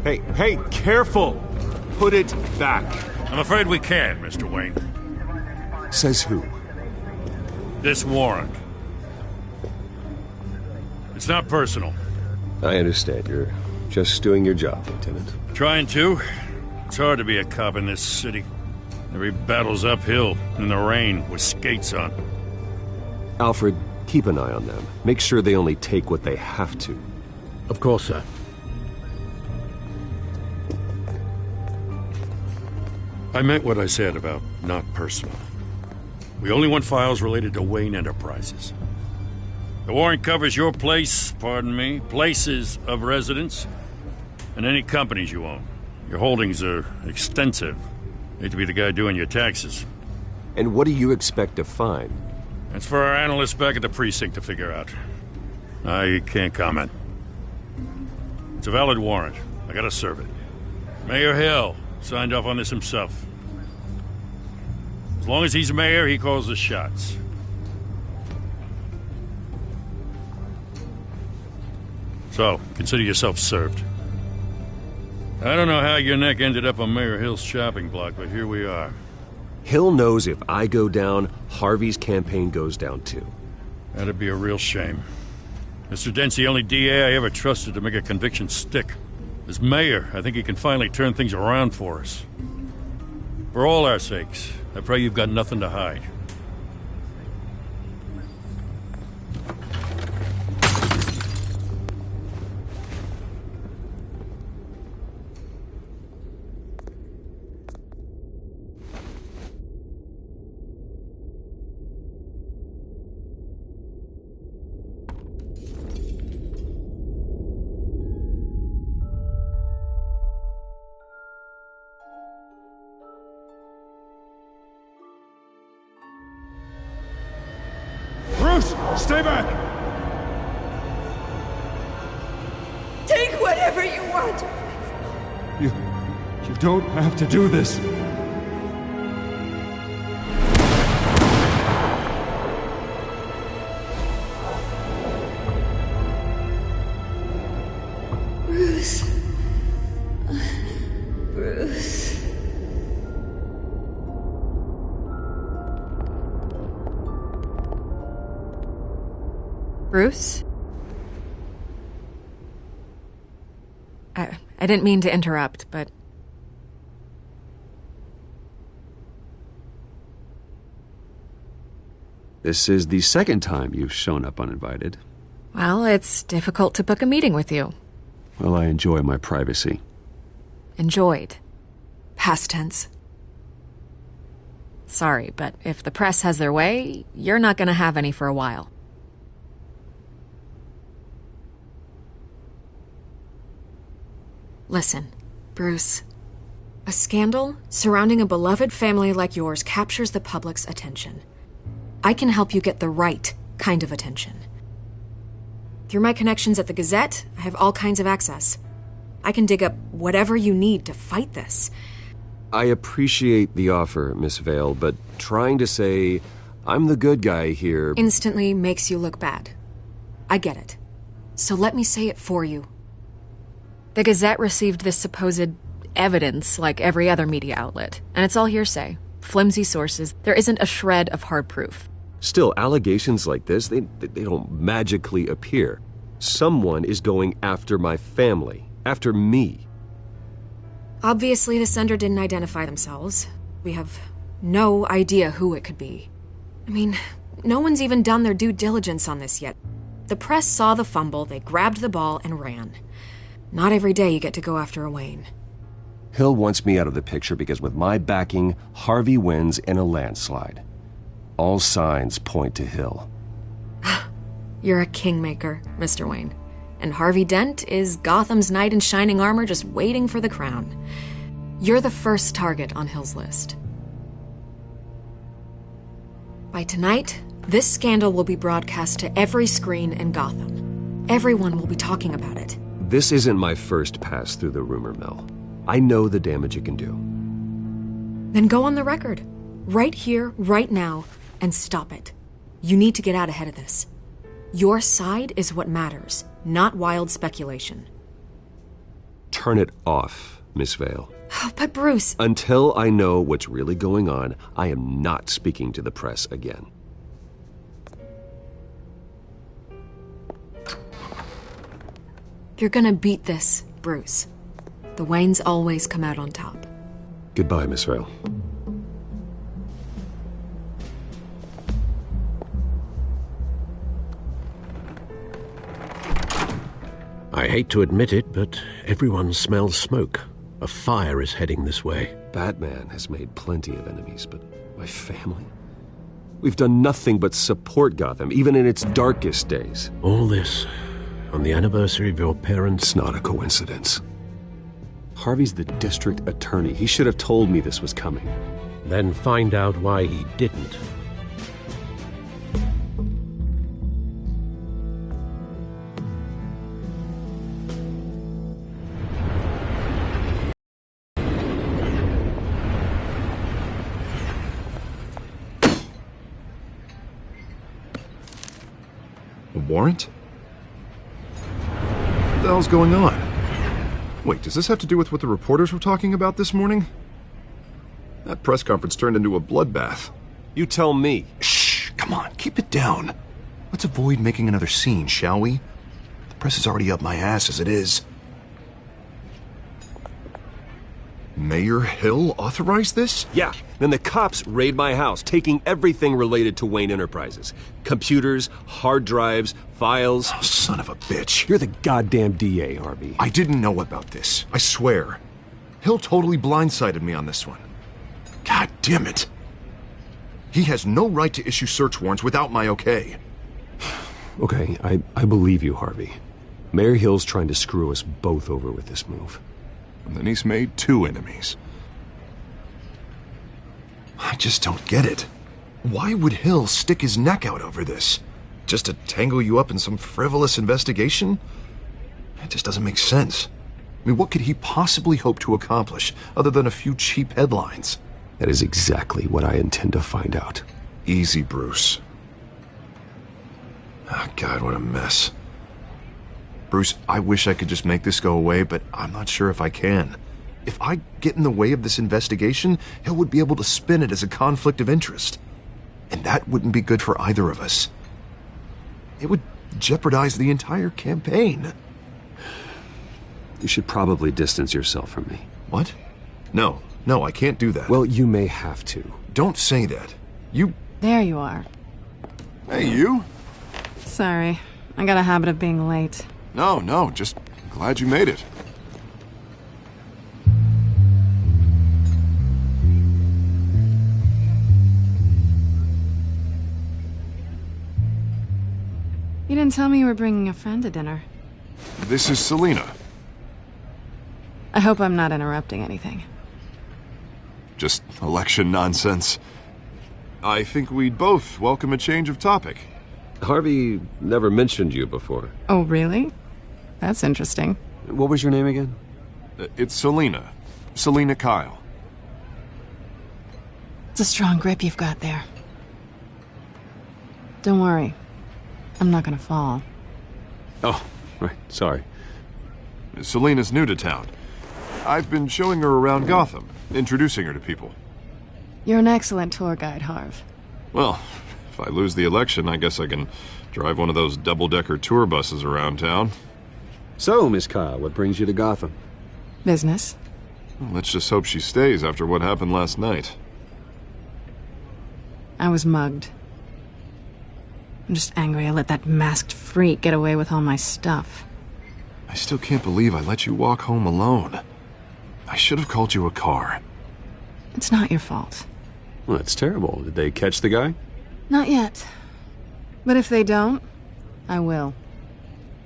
Hey, careful! Put it back. I'm afraid we can't, Mr. Wayne. Says who? This warrant. It's not personal. I understand. You're just doing your job, Lieutenant. Trying to. It's hard to be a cop in this city. Every battle's uphill, in the rain, with skates on. Alfred, keep an eye on them. Make sure they only take what they have to. Of course, sir. I meant what I said about not personal. We only want files related to Wayne Enterprises. The warrant covers your place, pardon me, places of residence, and any companies you own. Your holdings are extensive. Hate to be the guy doing your taxes. And what do you expect to find? That's for our analysts back at the precinct to figure out. I can't comment. It's a valid warrant. I gotta serve it. Mayor Hill signed off on this himself. As long as he's mayor, he calls the shots. So, consider yourself served. I don't know how your neck ended up on Mayor Hill's shopping block, but here we are. Hill knows if I go down, Harvey's campaign goes down too. That'd be a real shame. Mr. Dent's the only DA I ever trusted to make a conviction stick. As mayor, I think he can finally turn things around for us. For all our sakes, I pray you've got nothing to hide. Stay back! Take whatever you want! You don't have to do this. Bruce. Bruce. Bruce? I didn't mean to interrupt, but... This is the second time you've shown up uninvited. Well, it's difficult to book a meeting with you. Well, I enjoy my privacy. Enjoyed. Past tense. Sorry, but if the press has their way, you're not gonna have any for a while. Listen, Bruce. A scandal surrounding a beloved family like yours captures the public's attention. I can help you get the right kind of attention. Through my connections at the Gazette, I have all kinds of access. I can dig up whatever you need to fight this. I appreciate the offer, Miss Vale, but trying to say I'm the good guy here instantly makes you look bad. I get it. So let me say it for you. The Gazette received this supposed evidence like every other media outlet, and it's all hearsay. Flimsy sources. There isn't a shred of hard proof. Still, allegations like this, they don't magically appear. Someone is going after my family, after me. Obviously, the sender didn't identify themselves. We have no idea who it could be. I mean, no one's even done their due diligence on this yet. The press saw the fumble, they grabbed the ball and ran. Not every day you get to go after a Wayne. Hill wants me out of the picture because with my backing, Harvey wins in a landslide. All signs point to Hill. You're a kingmaker, Mr. Wayne. And Harvey Dent is Gotham's knight in shining armor just waiting for the crown. You're the first target on Hill's list. By tonight, this scandal will be broadcast to every screen in Gotham. Everyone will be talking about it. This isn't my first pass through the rumor mill. I know the damage it can do. Then go on the record. Right here, right now, and stop it. You need to get out ahead of this. Your side is what matters, not wild speculation. turn it off, Miss Vale. Oh, but Bruce... Until I know what's really going on, I am not speaking to the press again. You're gonna beat this, Bruce. The Waynes always come out on top. Goodbye, Miss Vale. I hate to admit it, but everyone smells smoke. A fire is heading this way. Batman has made plenty of enemies, but my family? We've done nothing but support Gotham, even in its darkest days. All this on the anniversary of your parents'... It's not a coincidence. Harvey's the district attorney. He should have told me this was coming. Then find out why he didn't. A warrant? What the hell's going on? Wait, does this have to do with what the reporters were talking about this morning? That press conference turned into a bloodbath. You tell me. Shh, come on, keep it down. Let's avoid making another scene, shall we? The press is already up my ass as it is. Mayor Hill authorized this? Yeah, then the cops raid my house, taking everything related to Wayne Enterprises. Computers, hard drives, files. Oh, son of a bitch. You're the goddamn DA, Harvey. I didn't know about this, I swear. Hill totally blindsided me on this one. God damn it. He has no right to issue search warrants without my okay. Okay, I believe you, Harvey. Mayor Hill's trying to screw us both over with this move. And then he's made 2 enemies. I just don't get it. Why would Hill stick his neck out over this? Just to tangle you up in some frivolous investigation? It just doesn't make sense. I mean, what could he possibly hope to accomplish other than a few cheap headlines? That is exactly what I intend to find out. Easy, Bruce. Oh, God, what a mess. Bruce, I wish I could just make this go away, but I'm not sure if I can. If I get in the way of this investigation, Hill would be able to spin it as a conflict of interest. And that wouldn't be good for either of us. It would jeopardize the entire campaign. You should probably distance yourself from me. What? No, I can't do that. Well, you may have to. Don't say that. You... There you are. Hey, you? Sorry. I got a habit of being late. No, just glad you made it. You didn't tell me you were bringing a friend to dinner. This is Selina. I hope I'm not interrupting anything. Just election nonsense. I think we'd both welcome a change of topic. Harvey never mentioned you before. Oh, really? That's interesting. What was your name again? It's Selina. Selina Kyle. It's a strong grip you've got there. Don't worry. I'm not gonna fall. Oh, right. Sorry. Selina's new to town. I've been showing her around Gotham, introducing her to people. You're an excellent tour guide, Harv. Well, if I lose the election, I guess I can drive one of those double-decker tour buses around town. So, Miss Kyle, what brings you to Gotham? Business. Well, let's just hope she stays after what happened last night. I was mugged. I'm just angry I let that masked freak get away with all my stuff. I still can't believe I let you walk home alone. I should have called you a car. It's not your fault. Well, that's terrible. Did they catch the guy? Not yet. But if they don't, I will.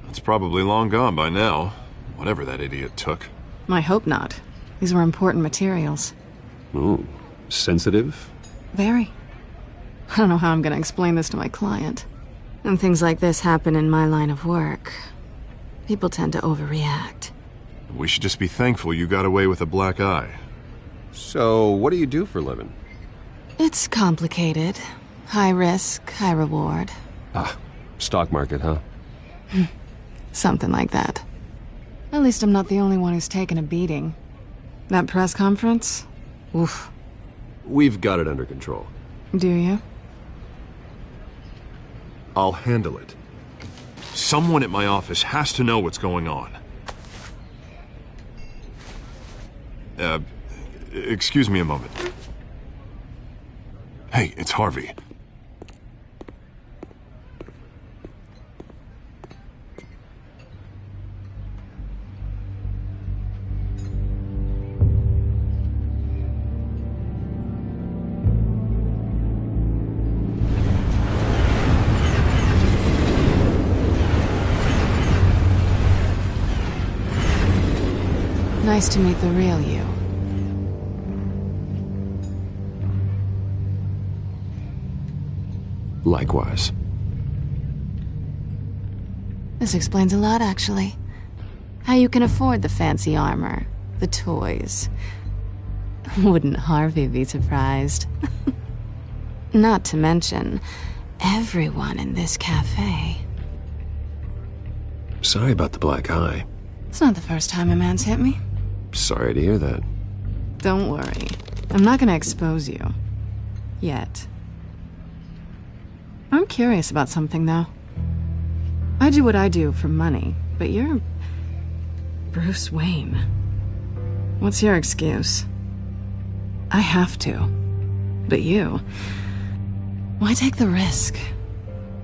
It's probably long gone by now, whatever that idiot took. I hope not. These were important materials. Ooh, sensitive? Very. I don't know how I'm going to explain this to my client. And things like this happen in my line of work. People tend to overreact. We should just be thankful you got away with a black eye. So, what do you do for a living? It's complicated. High risk, high reward. Ah, stock market, huh? Something like that. At least I'm not the only one who's taken a beating. That press conference? Oof. We've got it under control. Do you? I'll handle it. Someone at my office has to know what's going on. Excuse me a moment. Hey, it's Harvey. Nice to meet the real you. Likewise. This explains a lot, actually. How you can afford the fancy armor, the toys. Wouldn't Harvey be surprised? Not to mention, everyone in this cafe. Sorry about the black eye. It's not the first time a man's hit me. Sorry to hear that. Don't worry. I'm not gonna expose you. Yet. I'm curious about something, though. I do what I do for money, but you're... Bruce Wayne. What's your excuse? I have to. But you... Why take the risk?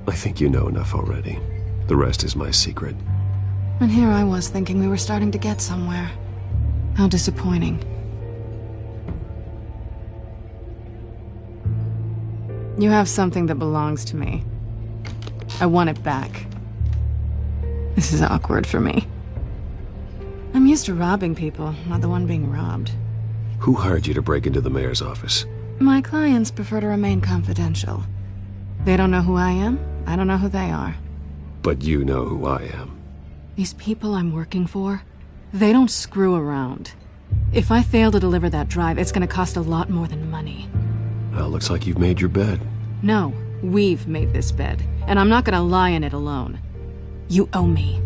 I think you know enough already. The rest is my secret. And here I was thinking we were starting to get somewhere. How disappointing. You have something that belongs to me. I want it back. This is awkward for me. I'm used to robbing people, not the one being robbed. Who hired you to break into the mayor's office? My clients prefer to remain confidential. They don't know who I am, I don't know who they are. But you know who I am. These people I'm working for, they don't screw around. If I fail to deliver that drive, it's gonna cost a lot more than money. Well, looks like you've made your bed. No, we've made this bed, and I'm not gonna lie in it alone. You owe me.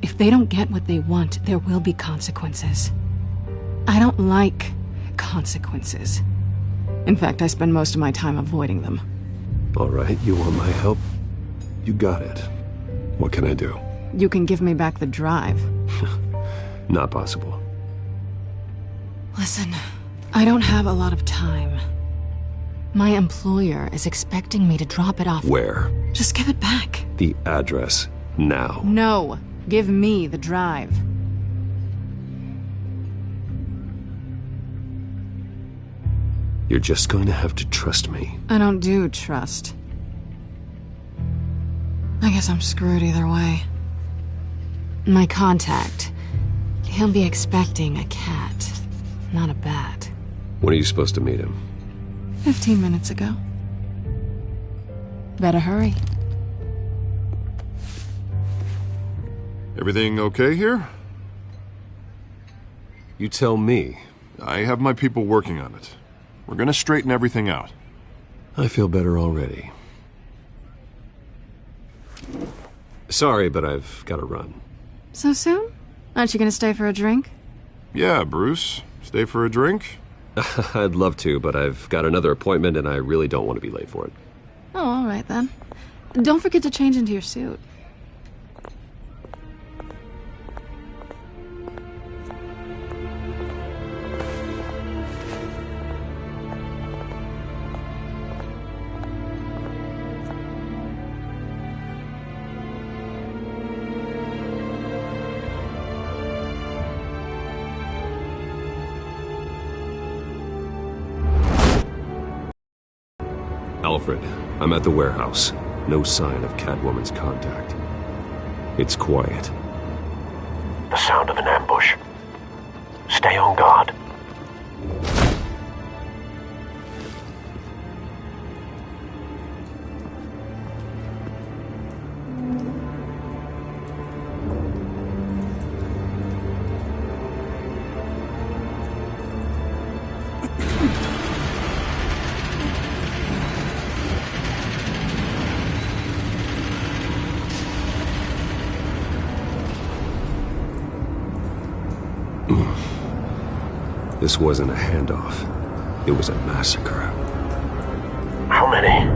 If they don't get what they want, there will be consequences. I don't like consequences. In fact, I spend most of my time avoiding them. All right, you want my help? You got it. What can I do? You can give me back the drive. Not possible. Listen, I don't have a lot of time. My employer is expecting me to drop it off. Where? Just give it back. The address, now. No, give me the drive. You're just going to have to trust me. I don't do trust. I guess I'm screwed either way. My contact, he'll be expecting a cat, not a bat. When are you supposed to meet him? 15 minutes ago. Better hurry. Everything okay here? You tell me. I have my people working on it. We're gonna straighten everything out. I feel better already. Sorry, but I've got to run. So soon? Aren't you gonna stay for a drink? Yeah, Bruce. Stay for a drink? I'd love to, but I've got another appointment and I really don't want to be late for it. Oh, all right then. Don't forget to change into your suit. Alfred, I'm at the warehouse. No sign of Catwoman's contact. It's quiet. The sound of an ambush. Stay on guard. This wasn't a handoff. It was a massacre. How many?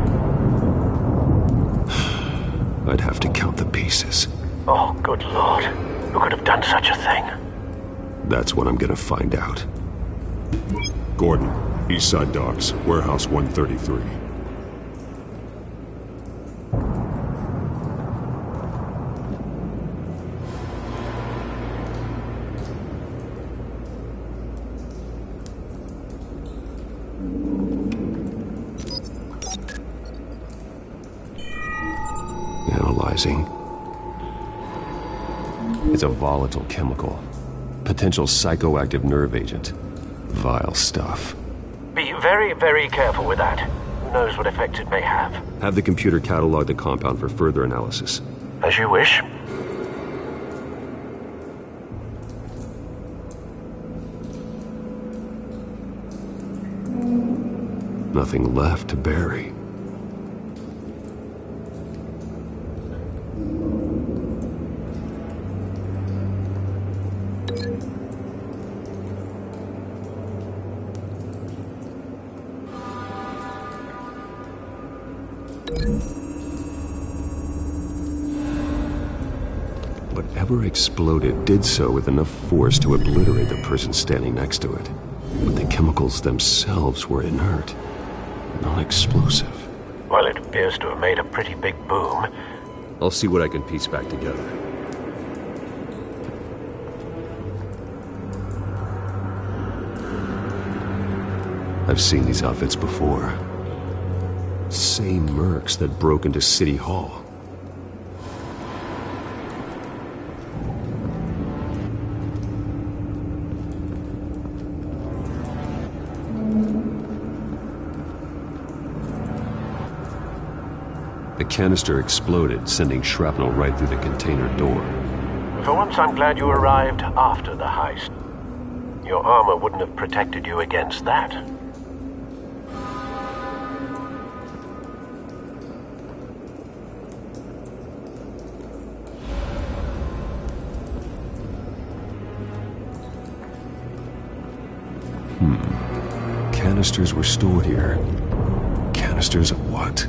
I'd have to count the pieces. Oh, good lord. Who could have done such a thing? That's what I'm gonna find out. Gordon, Eastside Docks, Warehouse 133. Analyzing. It's a volatile chemical. Potential psychoactive nerve agent. Vile stuff. Be very, very careful with that. Who knows what effects it may have. Have the computer catalog the compound for further analysis. As you wish. Nothing left to bury. Whatever exploded did so with enough force to obliterate the person standing next to it. But the chemicals themselves were inert, non-explosive. Well, it appears to have made a pretty big boom. I'll see what I can piece back together. I've seen these outfits before. Same mercs that broke into City Hall. The canister exploded, sending shrapnel right through the container door. For once, I'm glad you arrived after the heist. Your armor wouldn't have protected you against that. Canisters were stored here. Canisters of what?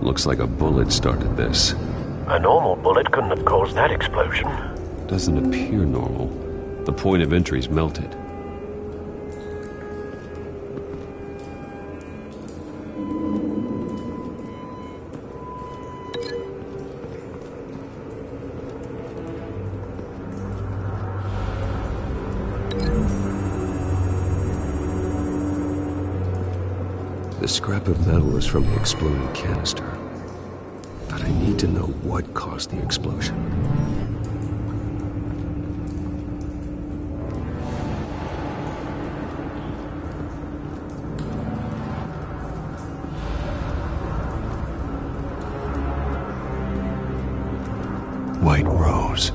Looks like a bullet started this. A normal bullet couldn't have caused that explosion. Doesn't appear normal. The point of entry's melted. The scrap of metal is from the exploding canister. But I need to know what caused the explosion. White Rose.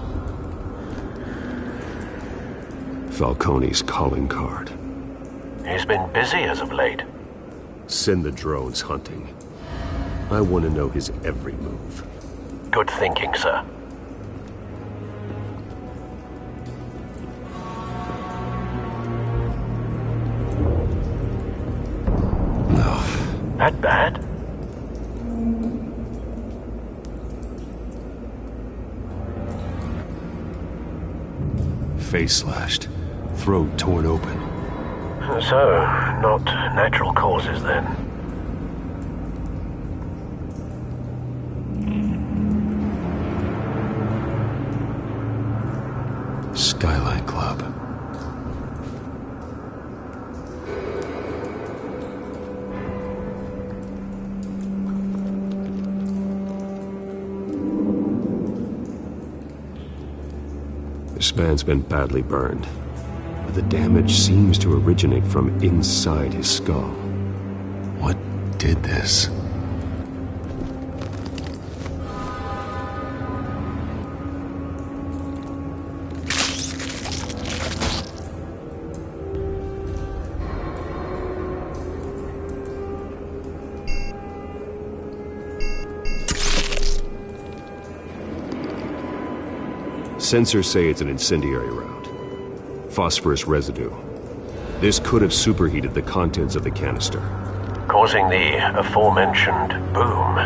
Falcone's calling card. He's been busy as of late. Send the drones hunting. I want to know his every move. Good thinking, sir. No. That bad? Face slashed. Throat torn open. So, not natural causes then. This man's been badly burned, but the damage seems to originate from inside his skull. What did this? Sensors say it's an incendiary round. Phosphorus residue. This could have superheated the contents of the canister, causing the aforementioned boom.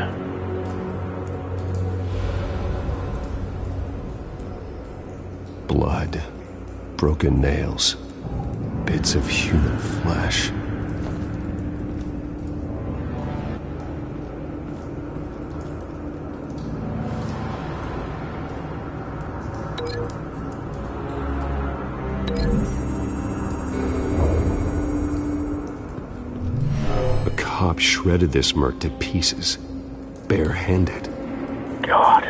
Blood, broken nails, bits of human flesh. Shredded this merc to pieces, bare-handed. God,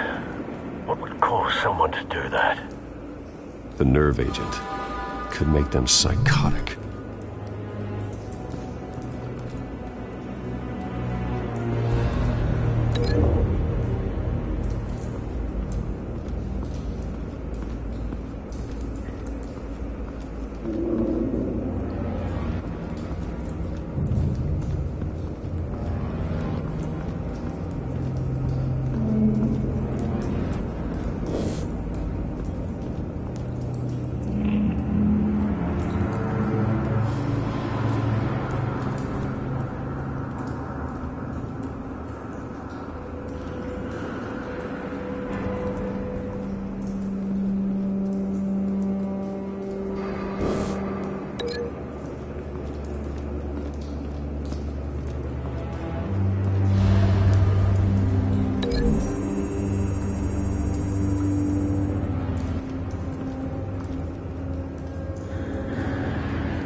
what would cause someone to do that? The nerve agent could make them psychotic.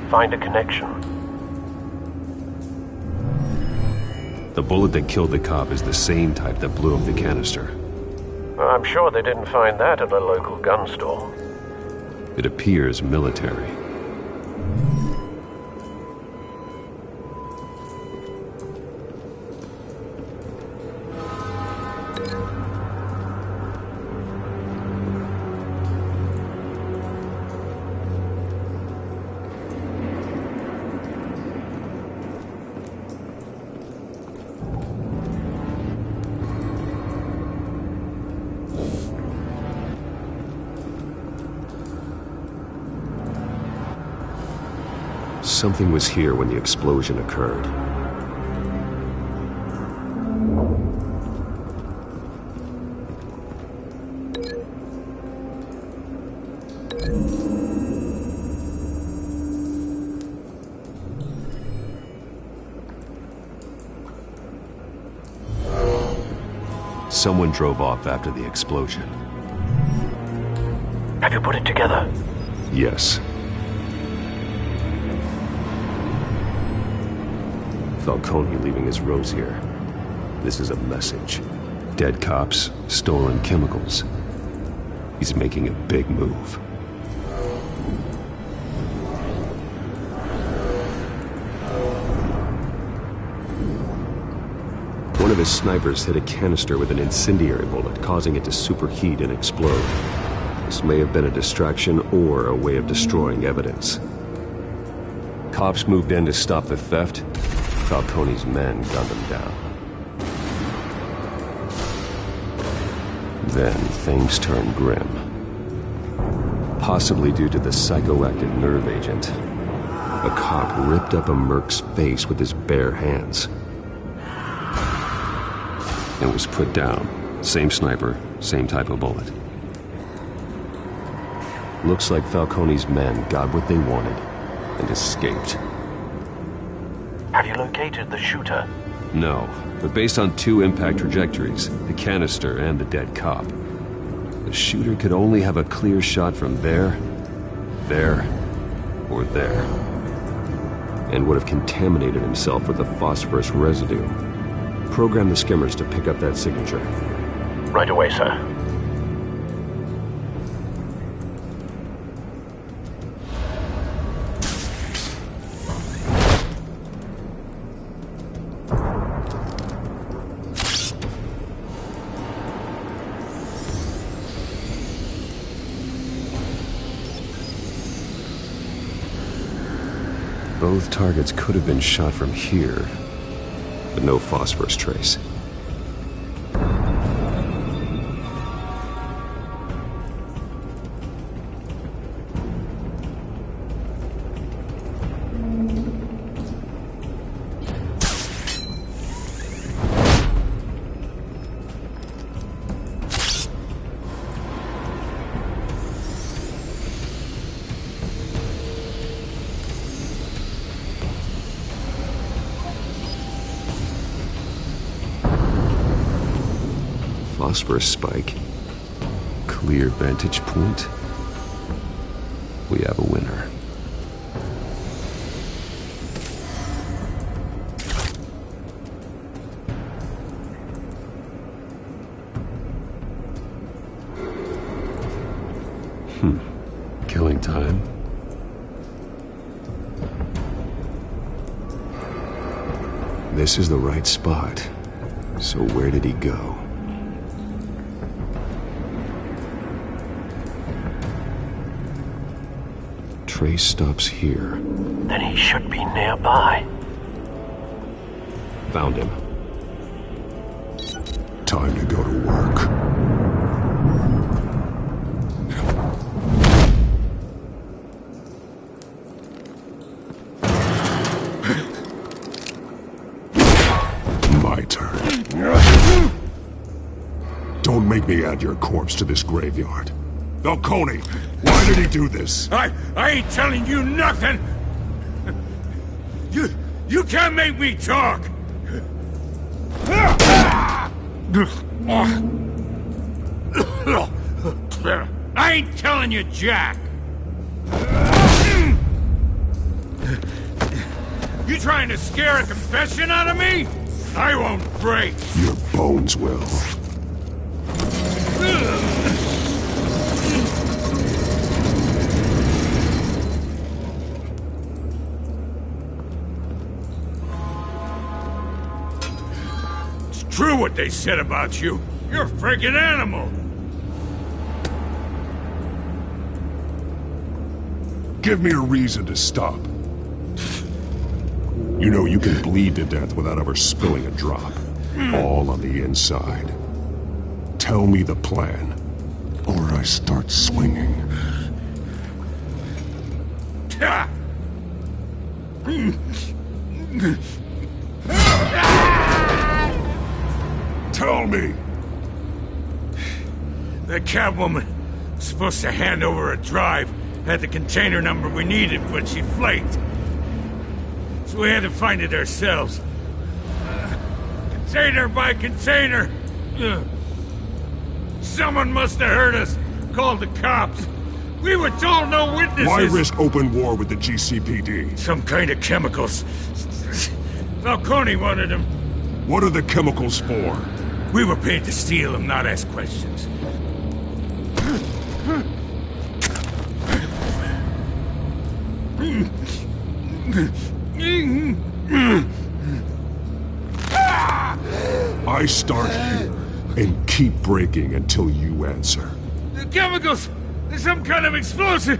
Find a connection. The bullet that killed the cop is the same type that blew up the canister. I'm sure they didn't find that at a local gun store. It appears military. Something was here when the explosion occurred. Someone drove off after the explosion. Have you put it together? Yes. Falcone leaving his rose here. This is a message. Dead cops, stolen chemicals. He's making a big move. One of his snipers hit a canister with an incendiary bullet, causing it to superheat and explode. This may have been a distraction or a way of destroying evidence. Cops moved in to stop the theft. Falcone's men gunned him down. Then things turned grim. Possibly due to the psychoactive nerve agent. A cop ripped up a merc's face with his bare hands. And was put down. Same sniper, same type of bullet. Looks like Falcone's men got what they wanted and escaped. Have you located the shooter? No, but based on two impact trajectories, the canister and the dead cop, the shooter could only have a clear shot from there, or there, and would have contaminated himself with the phosphorus residue. Program the skimmers to pick up that signature. Right away, sir. Both targets could have been shot from here, but no phosphorus trace. Phosphorus spike. Clear vantage point. We have a winner. Killing time. This is the right spot. So where did he go? Trace stops here. Then he should be nearby. Found him. Time to go to work. My turn. Don't make me add your corpse to this graveyard. Falcone, why did he do this? I ain't telling you nothing! You can't make me talk! I ain't telling you jack! You trying to scare a confession out of me? I won't break! Your bones will. True what they said about you. You're a freaking animal. Give me a reason to stop. You know you can bleed to death without ever spilling a drop. All on the inside. Tell me the plan, or I start swinging. Tell me! The Catwoman was supposed to hand over a drive, had the container number we needed, but she flaked. So we had to find it ourselves. Container by container. Someone must have heard us, called the cops. We were told no witnesses. Why risk open war with the GCPD? Some kind of chemicals. Falcone wanted them. What are the chemicals for? We were paid to steal them, not ask questions. I start here and keep breaking until you answer. The chemicals! There's some kind of explosive!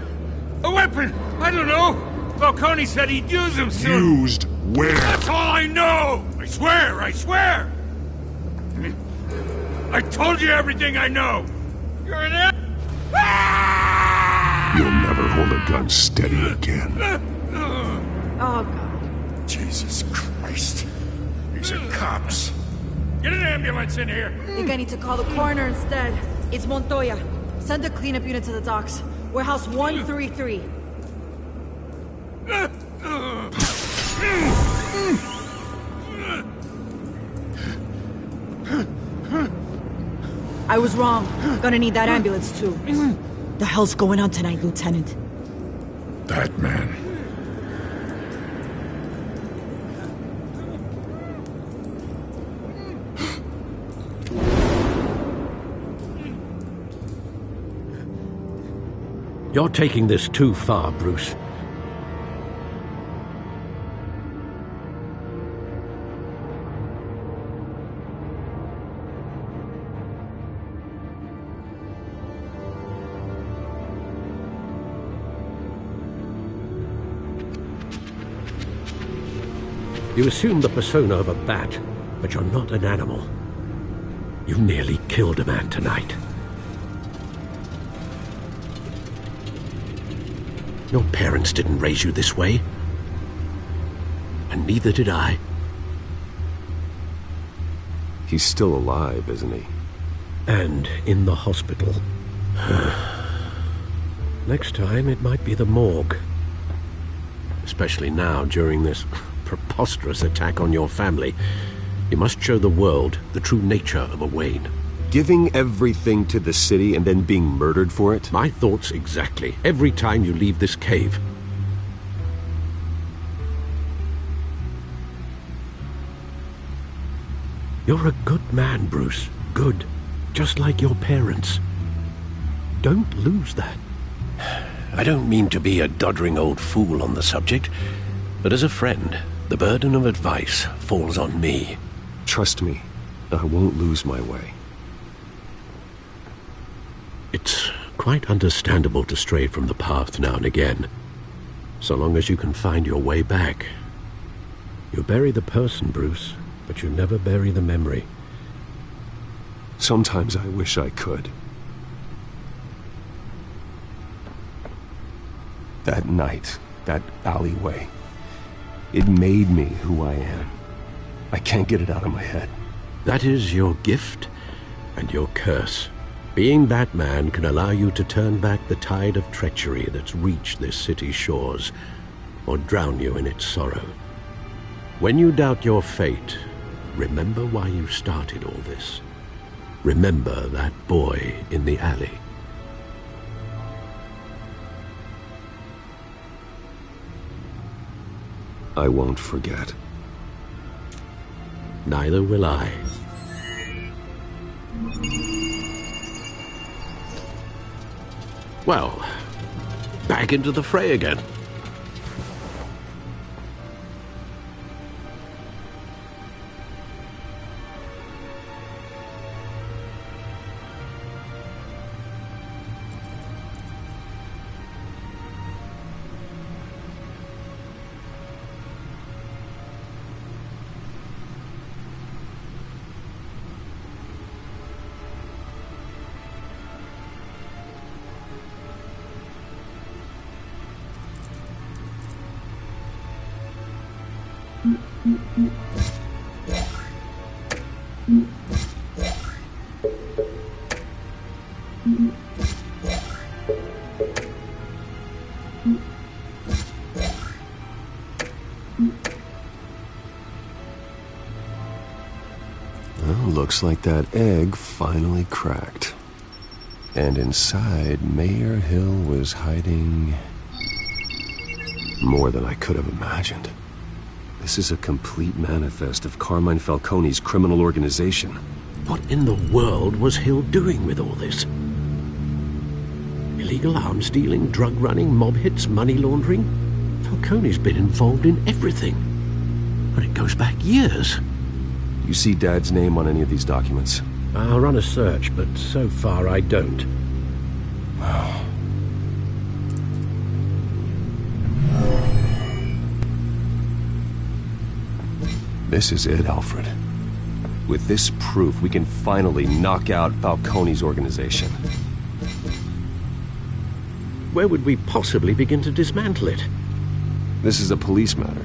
A weapon! I don't know! Falcone said he'd use them soon! Used where? That's all I know! I swear! I swear! I told you everything I know! You're an You'll never hold a gun steady again. Oh, God. Jesus Christ. These are cops. Get an ambulance in here! I think I need to call the coroner instead. It's Montoya. Send a cleanup unit to the docks. Warehouse 133. I was wrong. Gonna need that ambulance, too. The hell's going on tonight, Lieutenant? That man. You're taking this too far, Bruce. You assume the persona of a bat, but you're not an animal. You nearly killed a man tonight. Your parents didn't raise you this way. And neither did I. He's still alive, isn't he? And in the hospital. Next time, it might be the morgue. Especially now, during this preposterous attack on your family. You must show the world the true nature of a Wayne. Giving everything to the city and then being murdered for it? My thoughts exactly. Every time you leave this cave. You're a good man, Bruce. Good. Just like your parents. Don't lose that. I don't mean to be a doddering old fool on the subject, but as a friend, the burden of advice falls on me. Trust me, I won't lose my way. It's quite understandable to stray from the path now and again, so long as you can find your way back. You bury the person, Bruce, but you never bury the memory. Sometimes I wish I could. That night, that alleyway, it made me who I am. I can't get it out of my head. That is your gift and your curse. Being Batman can allow you to turn back the tide of treachery that's reached this city's shores, or drown you in its sorrow. When you doubt your fate, remember why you started all this. Remember that boy in the alley. I won't forget. Neither will I. Well, back into the fray again. Well, looks like that egg finally cracked. And inside, Mayor Hill was hiding more than I could have imagined. This is a complete manifest of Carmine Falcone's criminal organization. What in the world was Hill doing with all this? Illegal arms dealing, drug running, mob hits, money laundering? Falcone's been involved in everything. But it goes back years. You see Dad's name on any of these documents? I'll run a search, but so far I don't. This is it, Alfred. With this proof, we can finally knock out Falcone's organization. Where would we possibly begin to dismantle it? This is a police matter.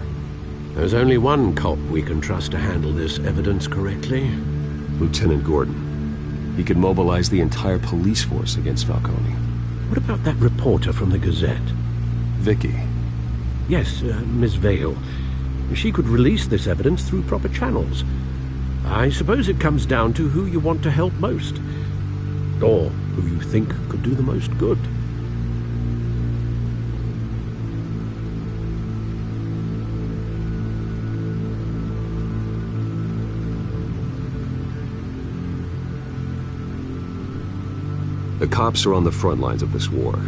There's only one cop we can trust to handle this evidence correctly. Lieutenant Gordon. He could mobilize the entire police force against Falcone. What about that reporter from the Gazette? Vicky. Yes, Miss Vale. She could release this evidence through proper channels. I suppose it comes down to who you want to help most. Or who you think could do the most good. The cops are on the front lines of this war.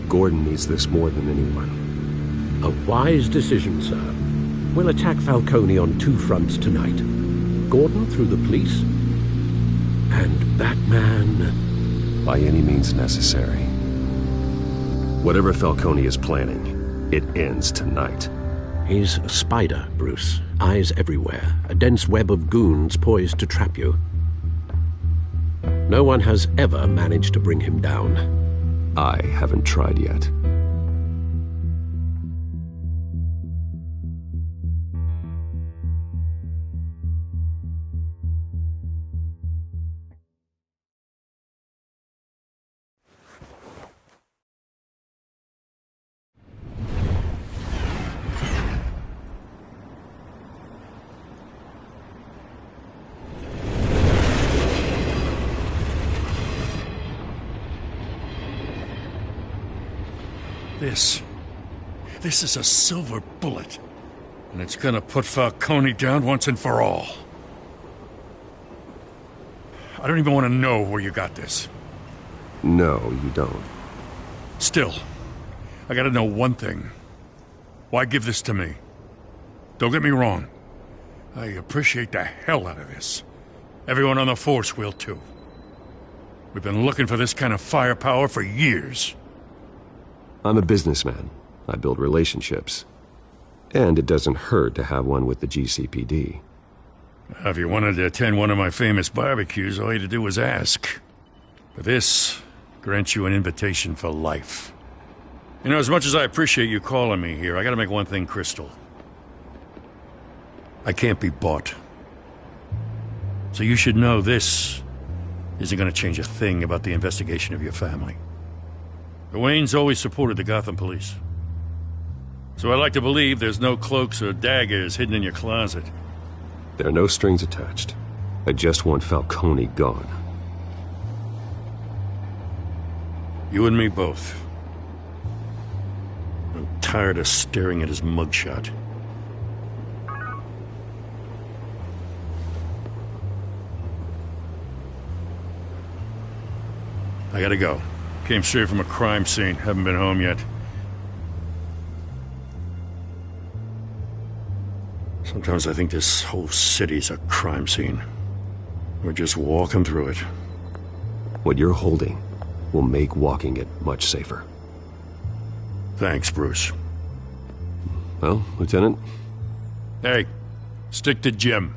Gordon needs this more than anyone. A wise decision, sir. We'll attack Falcone on two fronts tonight. Gordon through the police, and Batman... by any means necessary. Whatever Falcone is planning, it ends tonight. He's a spider, Bruce. Eyes everywhere. A dense web of goons poised to trap you. No one has ever managed to bring him down. I haven't tried yet. This is a silver bullet, and it's gonna put Falcone down once and for all. I don't even want to know where you got this. No, you don't. Still, I gotta know one thing. Why give this to me? Don't get me wrong. I appreciate the hell out of this. Everyone on the force will too. We've been looking for this kind of firepower for years. I'm a businessman. I build relationships. And it doesn't hurt to have one with the GCPD. If you wanted to attend one of my famous barbecues, all you had to do was ask. But this grants you an invitation for life. You know, as much as I appreciate you calling me here, I gotta make one thing crystal. I can't be bought. So you should know this isn't gonna change a thing about the investigation of your family. The Waynes always supported the Gotham police. So I like to believe there's no cloaks or daggers hidden in your closet. There are no strings attached. I just want Falcone gone. You and me both. I'm tired of staring at his mugshot. I gotta go. Came straight from a crime scene. Haven't been home yet. Sometimes I think this whole city's a crime scene. We're just walking through it. What you're holding will make walking it much safer. Thanks, Bruce. Well, Lieutenant? Hey, stick to Jim.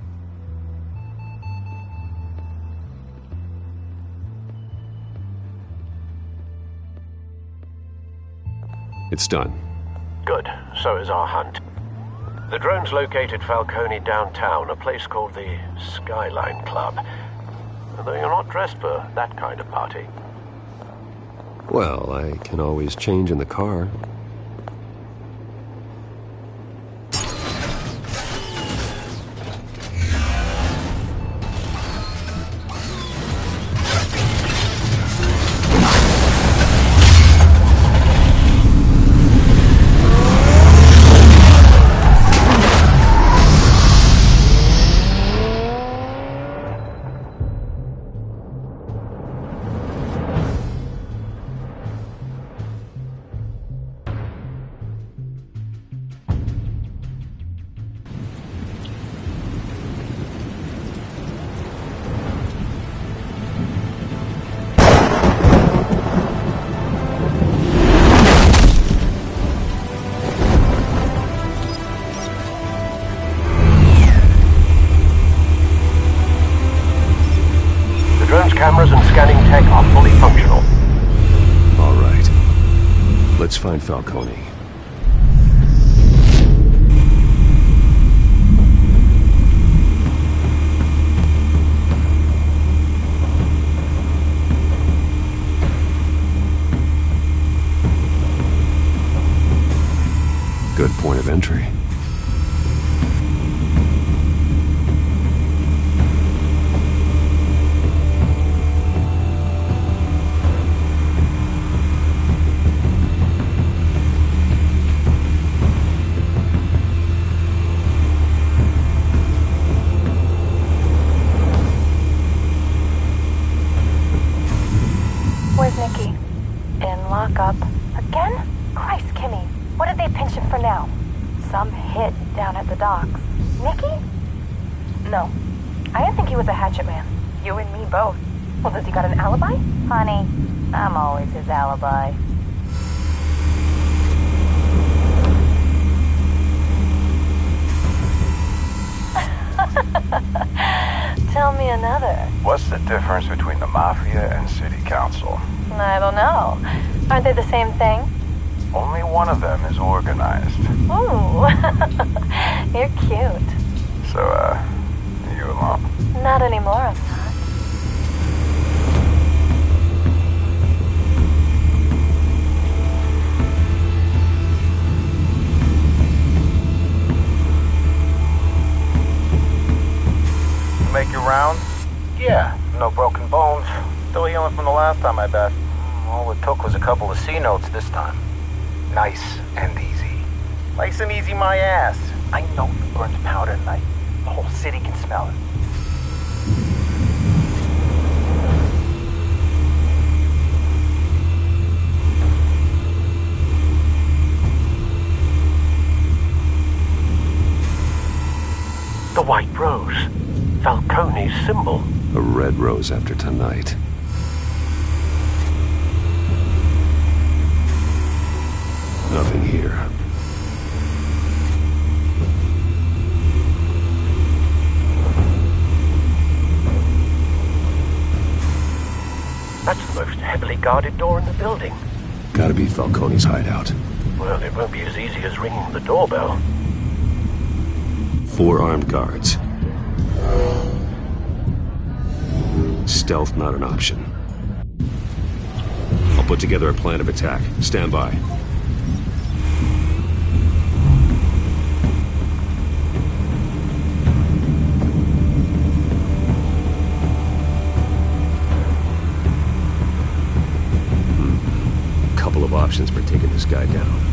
It's done. Good. So is our hunt. The drones located Falcone downtown, a place called the Skyline Club. Though you're not dressed for that kind of party. Well, I can always change in the car. Cameras and scanning tech are fully functional. All right. Let's find Falcone. Good point of entry. Where's Nicky? In lockup. Again? Christ, Kimmy. What did they pinch him for now? Some hit down at the docks. Nicky? No. I didn't think he was a hatchet man. You and me both. Well, does he got an alibi? Honey, I'm always his alibi. Tell me another. What's the difference between the Mafia and City Council? I don't know. Aren't they the same thing? Only one of them is organized. Ooh. You're cute. So, you alone? Not anymore, I'm not. Make your rounds? Yeah, no broken bones. Still healing from the last time, I bet. All it took was a couple of C notes this time. Nice and easy. Nice and easy my ass. I know you burned powder tonight. The whole city can smell it. The White Rose. Falcone's symbol. A red rose after tonight. Nothing here. That's the most heavily guarded door in the building. Gotta be Falcone's hideout. Well, it won't be as easy as ringing the doorbell. 4 armed guards. Stealth not an option. I'll put together a plan of attack. Stand by. Couple of options for taking this guy down.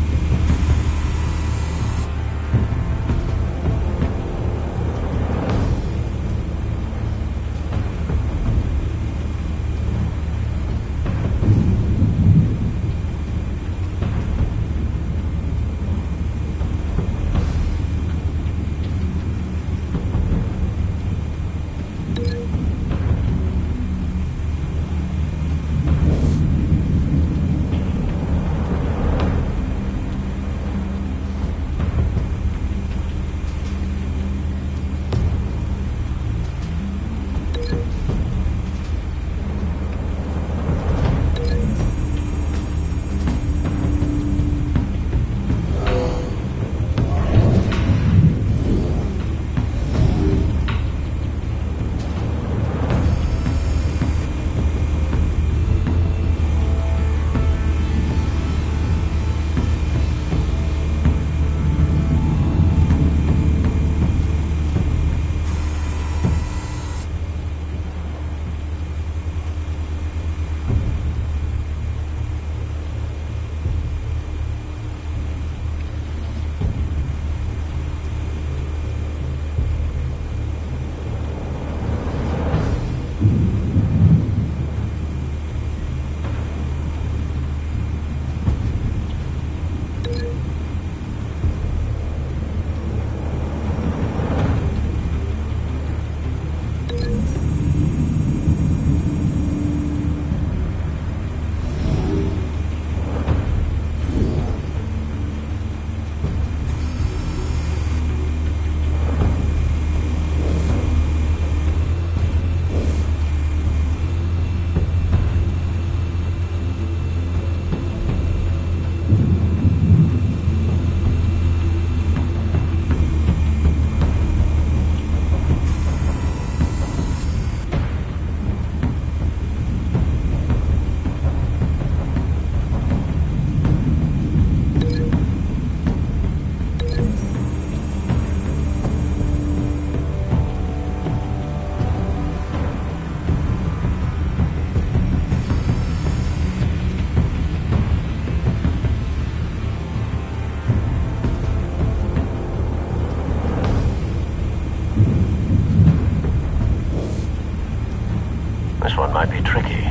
This one might be tricky.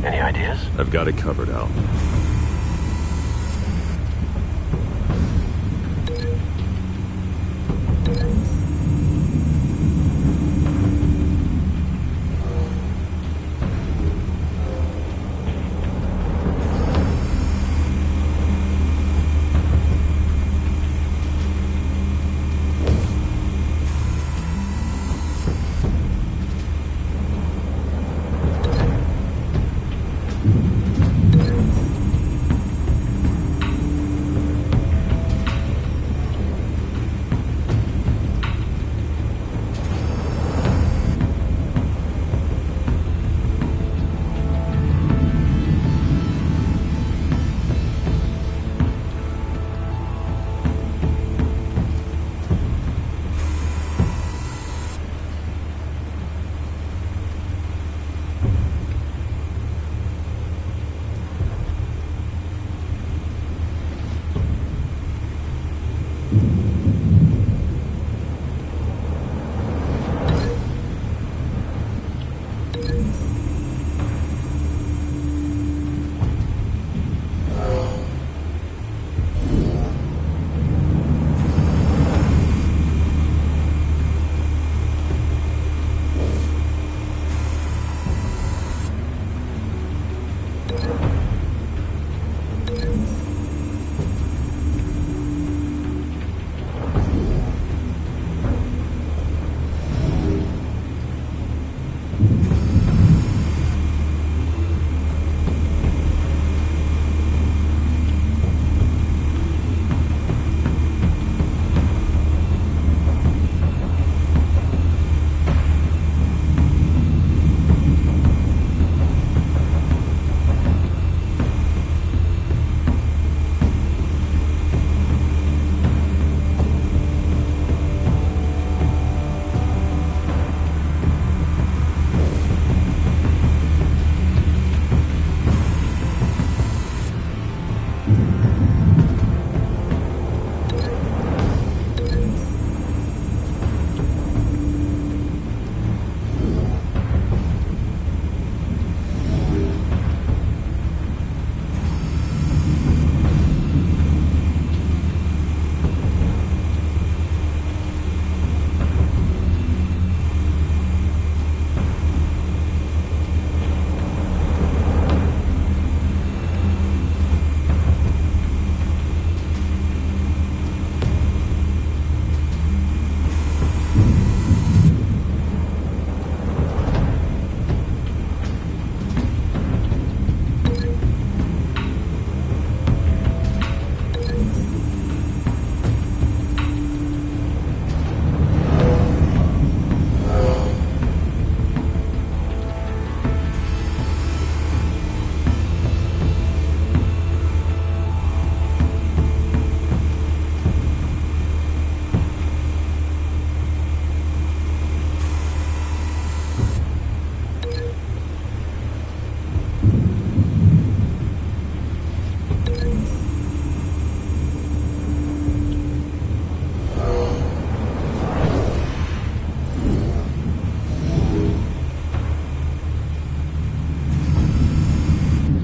Any ideas? I've got it covered, Al.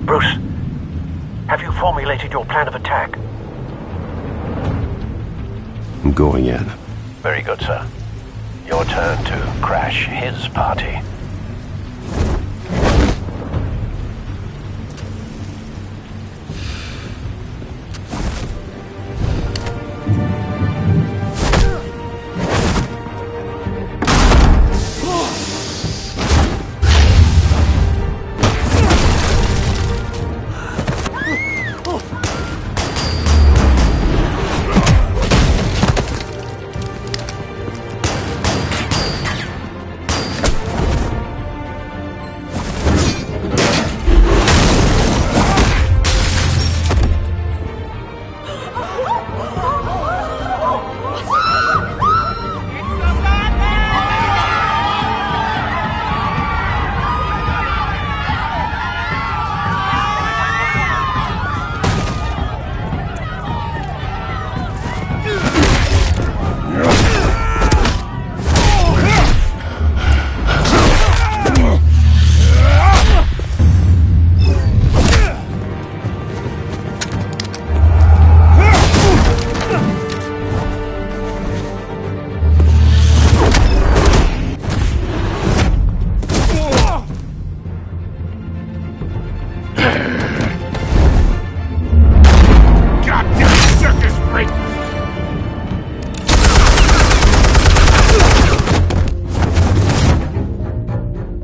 Bruce, have you formulated your plan of attack? I'm going in. Very good, sir. Your turn to crash his party.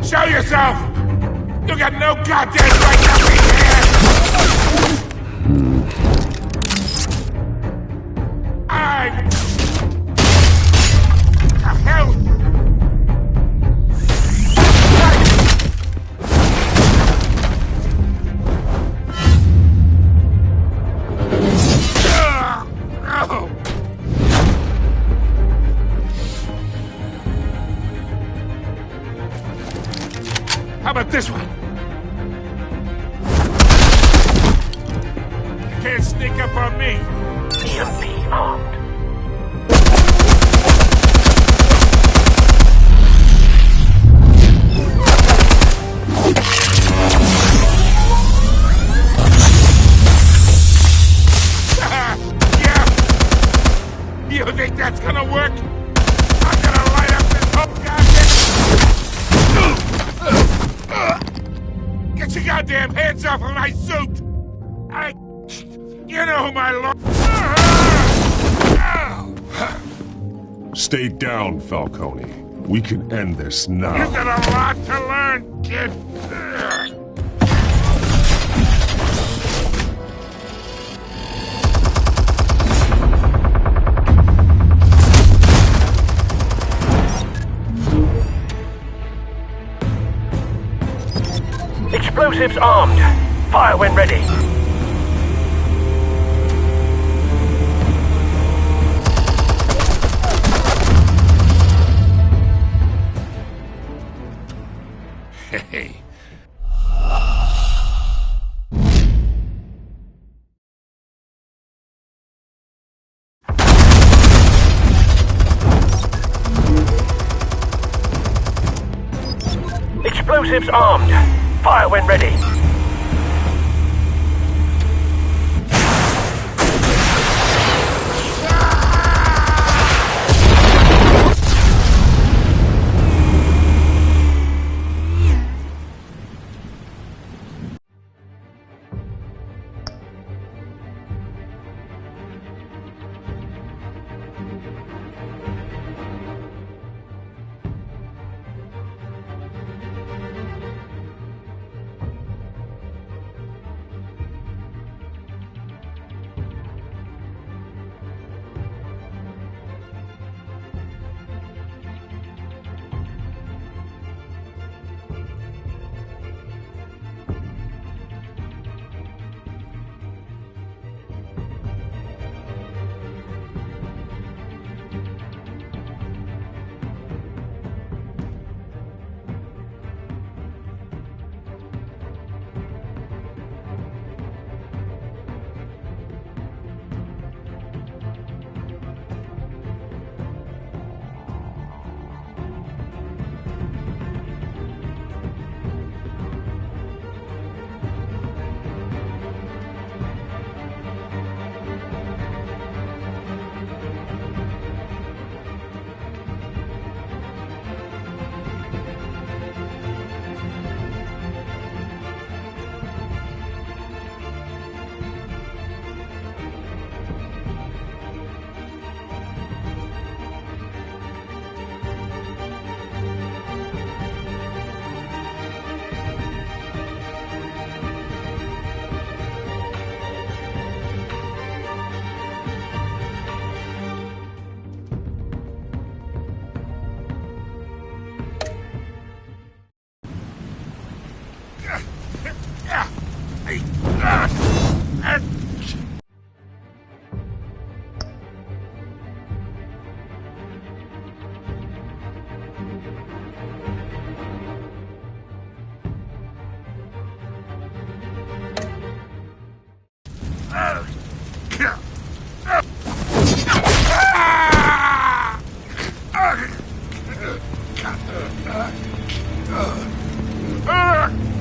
Show yourself! You got no goddamn right to be here! The hell? How about this one? You can't sneak up on me. EMP armed. Yeah. You think that's gonna work? I'm gonna light up this whole goddamn... Get your goddamn hands off of my suit! You know who my lord... Stay down, Falcone. We can end this now. You got a lot to learn, kid. Explosives armed. Fire when ready. Hey. Explosives armed. Fire when ready.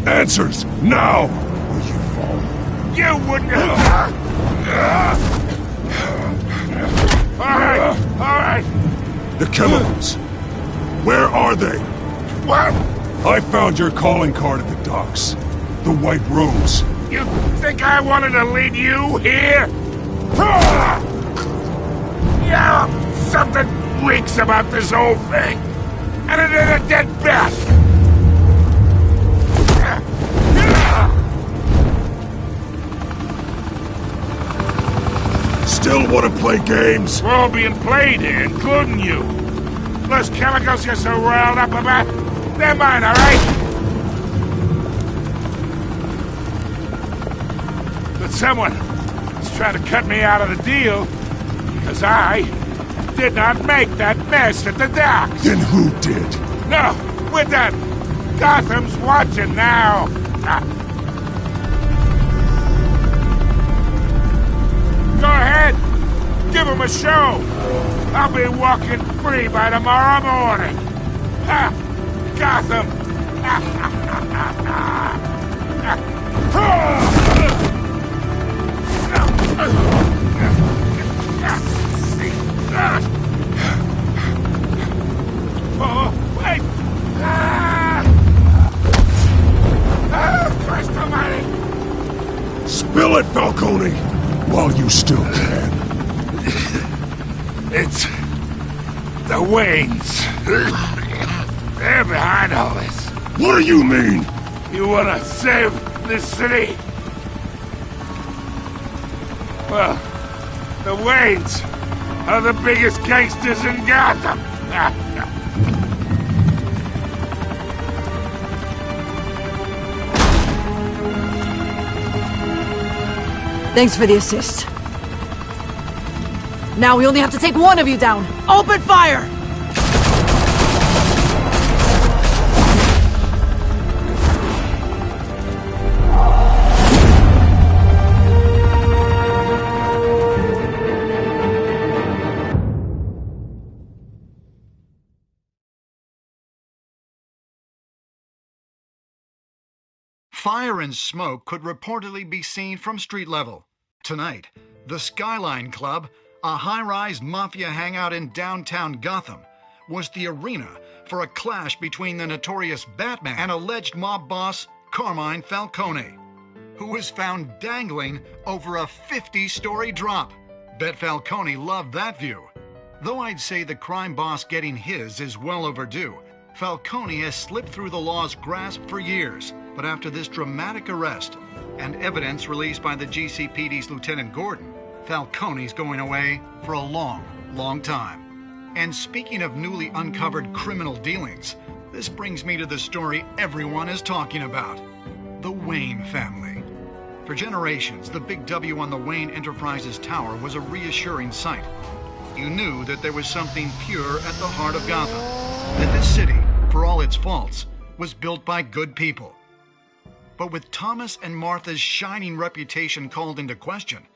Answers, now! Will you fall? You wouldn't have... Alright! The chemicals! Where are they? What? I found your calling card at the docks. The White Rose. You think I wanted to lead you here? Yeah, something reeks about this whole thing. And it is a dead bat. Still want to play games? We're all being played here, including you. Those chemicals you're so riled up about, they're mine, all right? But someone is trying to cut me out of the deal because I did not make that mess at the docks. Then who did? No, we're done. Gotham's watching now. Go ahead. Give him a show. I'll be walking free by tomorrow morning. Gotham. Oh, wait. Christ almighty. Spill it, Falcone, while you still can. It's the Waynes. They're behind all this. What do you mean? You wanna save this city? Well, the Waynes are the biggest gangsters in Gotham. Thanks for the assist. Now we only have to take one of you down. Open fire! Fire and smoke could reportedly be seen from street level. Tonight, the Skyline Club, a high-rise mafia hangout in downtown Gotham, was the arena for a clash between the notorious Batman and alleged mob boss Carmine Falcone, who was found dangling over a 50-story drop. Bet Falcone loved that view. Though I'd say the crime boss getting his is well overdue, Falcone has slipped through the law's grasp for years. But after this dramatic arrest and evidence released by the GCPD's Lieutenant Gordon, Falcone's going away for a long, long time. And speaking of newly uncovered criminal dealings, this brings me to the story everyone is talking about: the Wayne family. For generations, the big W on the Wayne Enterprises Tower was a reassuring sight. You knew that there was something pure at the heart of Gotham, that this city, for all its faults, was built by good people. But with Thomas and Martha's shining reputation called into question,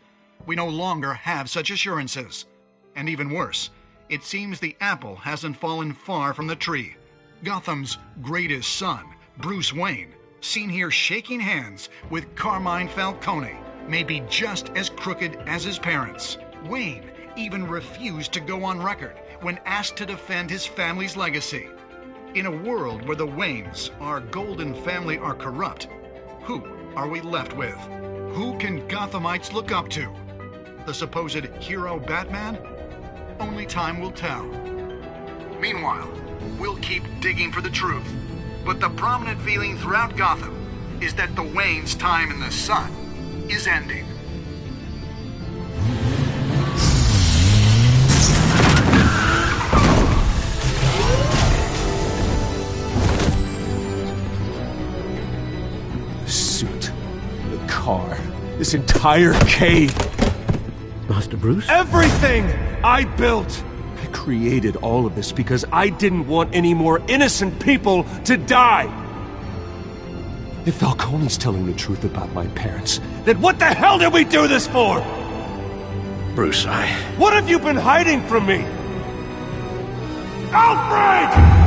we no longer have such assurances. And even worse, it seems the apple hasn't fallen far from the tree. Gotham's greatest son, Bruce Wayne, seen here shaking hands with Carmine Falcone, may be just as crooked as his parents. Wayne even refused to go on record when asked to defend his family's legacy. In a world where the Waynes, our golden family, are corrupt, who are we left with? Who can Gothamites look up to? The supposed hero Batman? Only time will tell. Meanwhile, we'll keep digging for the truth. But the prominent feeling throughout Gotham is that the Waynes' time in the sun is ending. car, this entire cave. Master Bruce? Everything I built! I created all of this because I didn't want any more innocent people to die! If Falcone's telling the truth about my parents, then what the hell did we do this for? Bruce, What have you been hiding from me? Alfred!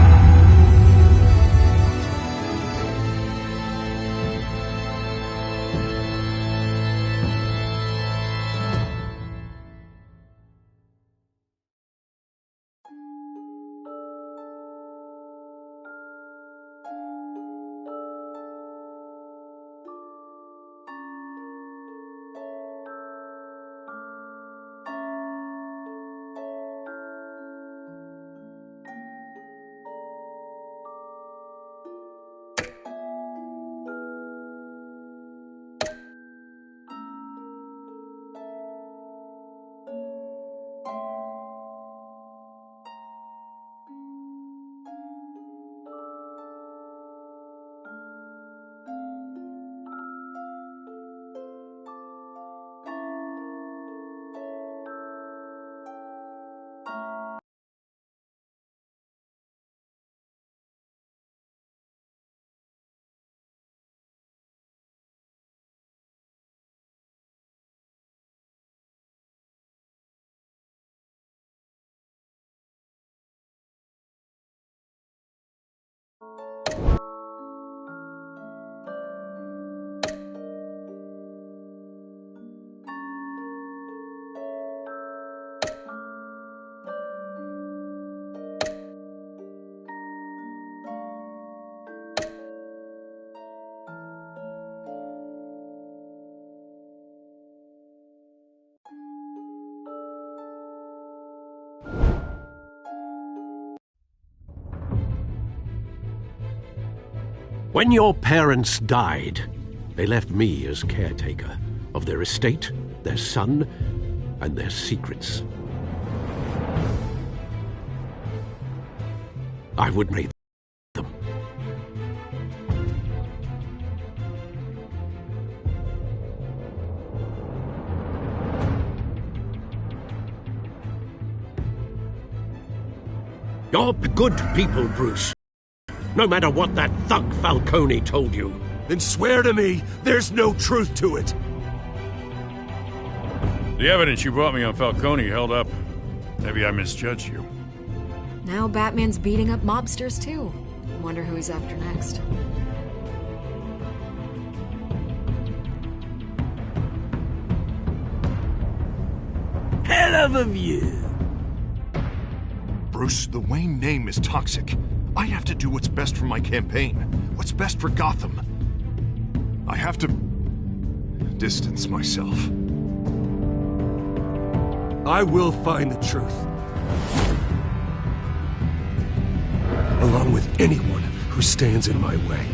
When your parents died, they left me as caretaker of their estate, their son, and their secrets. I would make them. You're good people, Bruce. No matter what that thug Falcone told you. Then swear to me there's no truth to it. The evidence you brought me on Falcone held up. Maybe I misjudged you. Now Batman's beating up mobsters, too. Wonder who he's after next. Hell of a view. Bruce, the Wayne name is toxic. I have to do what's best for my campaign. What's best for Gotham. I have to distance myself. I will find the truth. Along with anyone who stands in my way.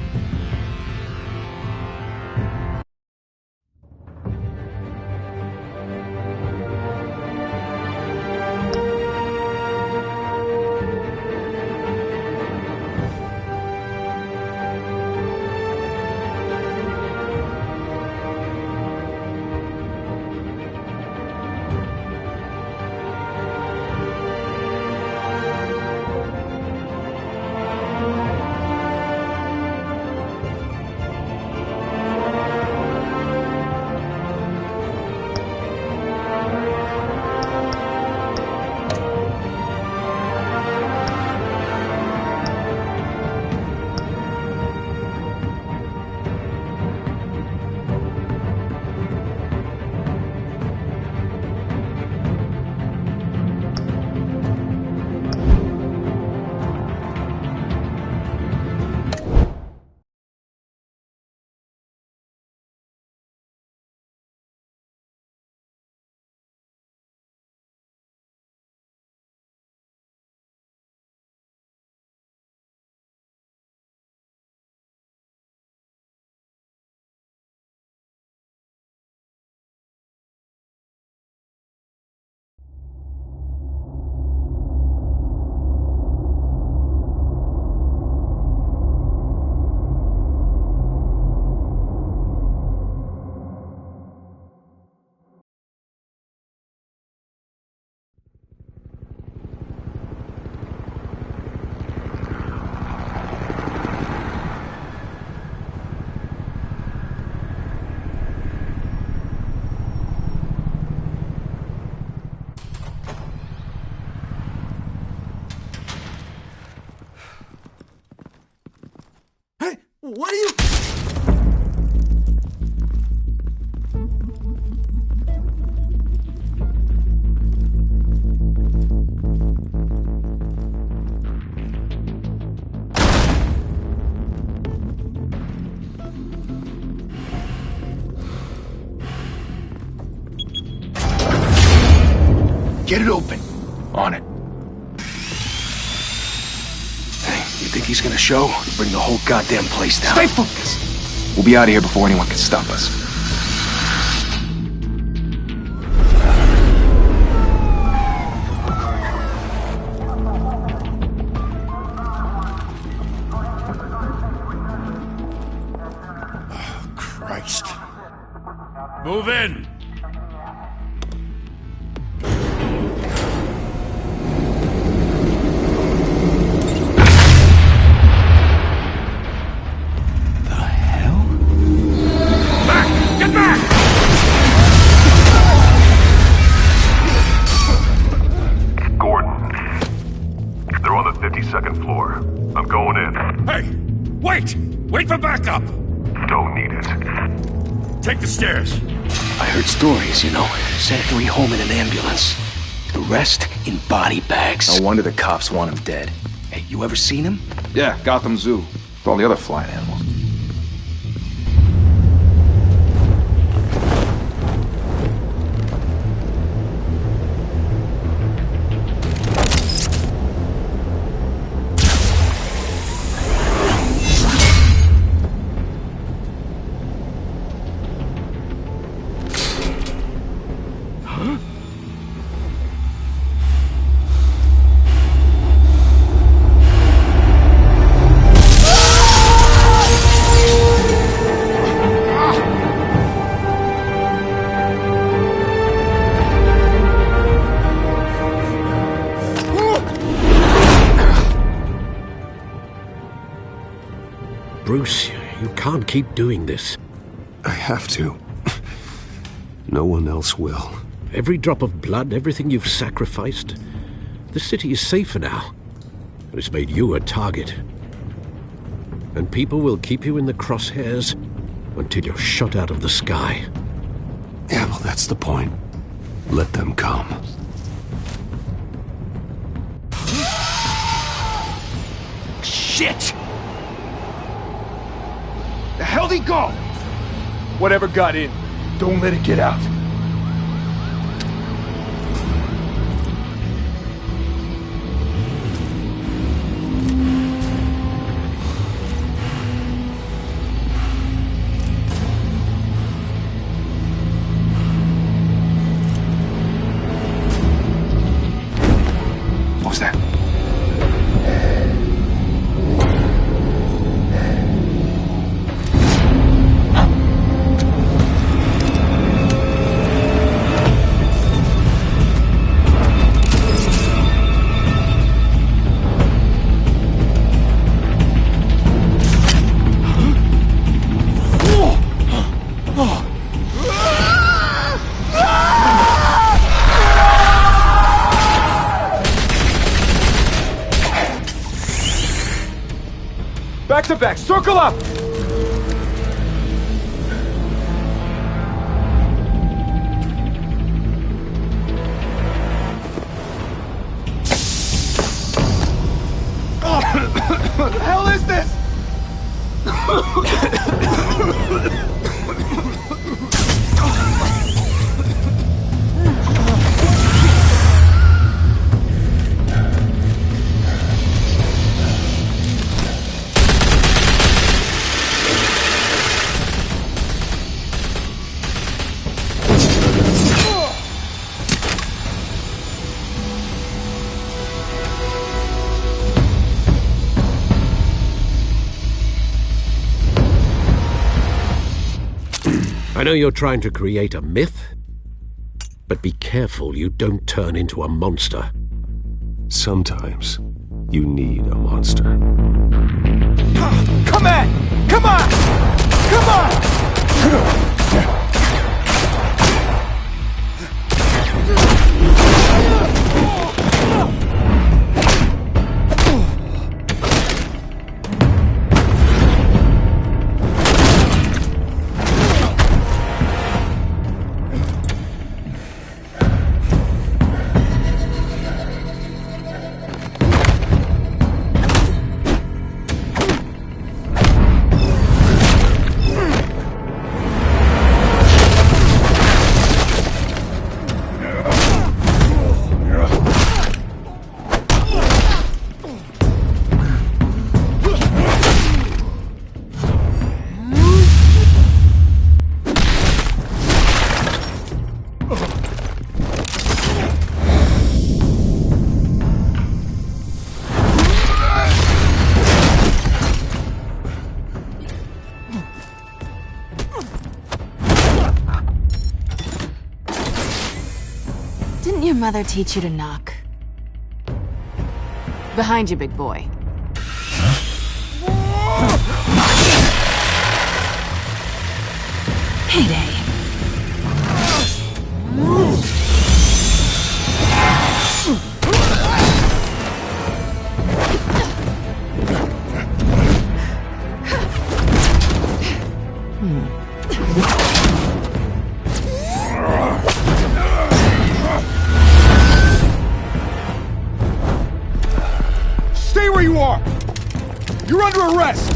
What are you... Get it open. On it. Hey, you think he's gonna show? Bring the whole goddamn place down. Stay focused! We'll be out of here before anyone can stop us. Oh, Christ. Move in! Second floor. I'm going in. Hey! Wait! Wait for backup! Don't need it. Take the stairs. I heard stories, you know. Sent 3 home in an ambulance. The rest in body bags. No wonder the cops want him dead. Hey, you ever seen him? Yeah, Gotham Zoo. With all the other flying animals. Bruce, you can't keep doing this. I have to. No one else will. Every drop of blood, everything you've sacrificed. The city is safer now. But it's made you a target. And people will keep you in the crosshairs until you're shot out of the sky. Yeah, well, that's the point. Let them come. Shit! The hell'd he go? Whatever got in, don't let it get out. What was that? Back to back, circle up! What the hell is this? I know you're trying to create a myth, but be careful you don't turn into a monster. Sometimes you need a monster. Come on! Come on! Come on! Didn't your mother teach you to knock? Behind you, big boy. Heyday. Stay where you are! You're under arrest!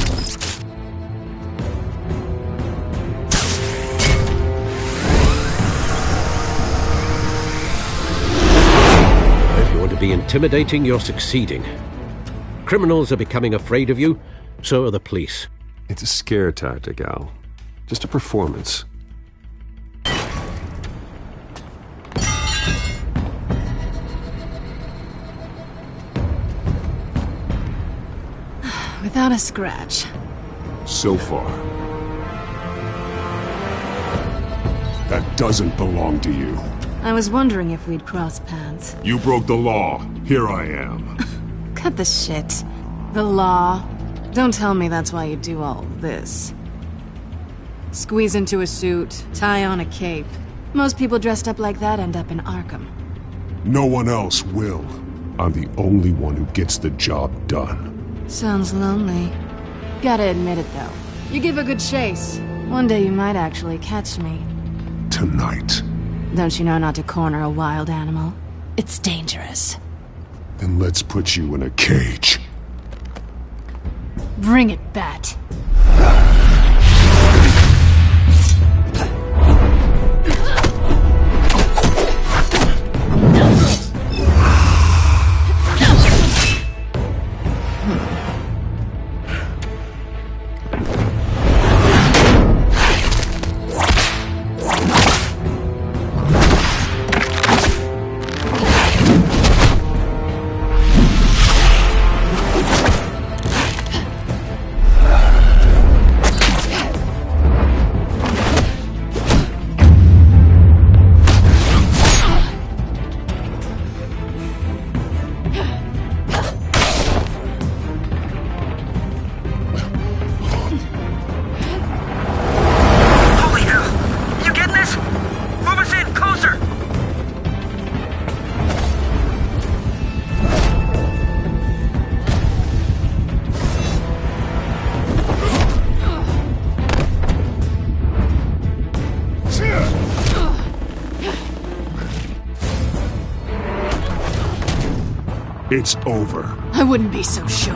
If you want to be intimidating, you're succeeding. Criminals are becoming afraid of you, so are the police. It's a scare tactic, Al. Just a performance. Without a scratch. So far. That doesn't belong to you. I was wondering if we'd cross paths. You broke the law. Here I am. Cut the shit. The law. Don't tell me that's why you do all this. Squeeze into a suit, tie on a cape. Most people dressed up like that end up in Arkham. No one else will. I'm the only one who gets the job done. Sounds lonely. Gotta admit it, though. You give a good chase. One day you might actually catch me. Tonight. Don't you know not to corner a wild animal? It's dangerous. Then let's put you in a cage. Bring it, Bat. It's over. I wouldn't be so sure.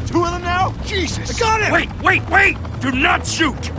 Two of them now? Jesus! I got him! Wait! Do not shoot!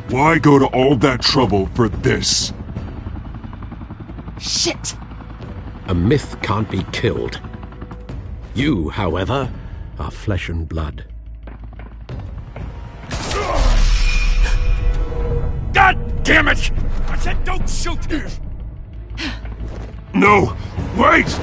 Why go to all that trouble for this? Shit! A myth can't be killed. You, however, are flesh and blood. God damn it! I said don't shoot! No! Wait!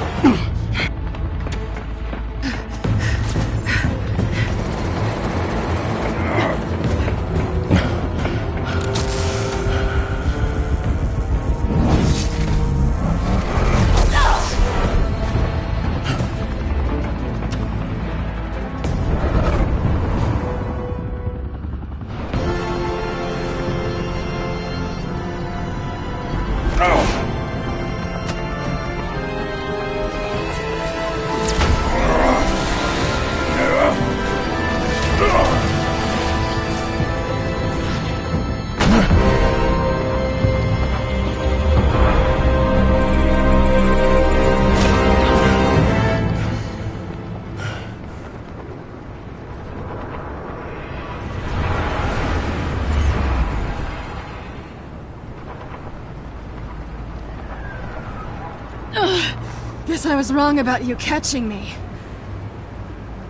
Guess I was wrong about you catching me.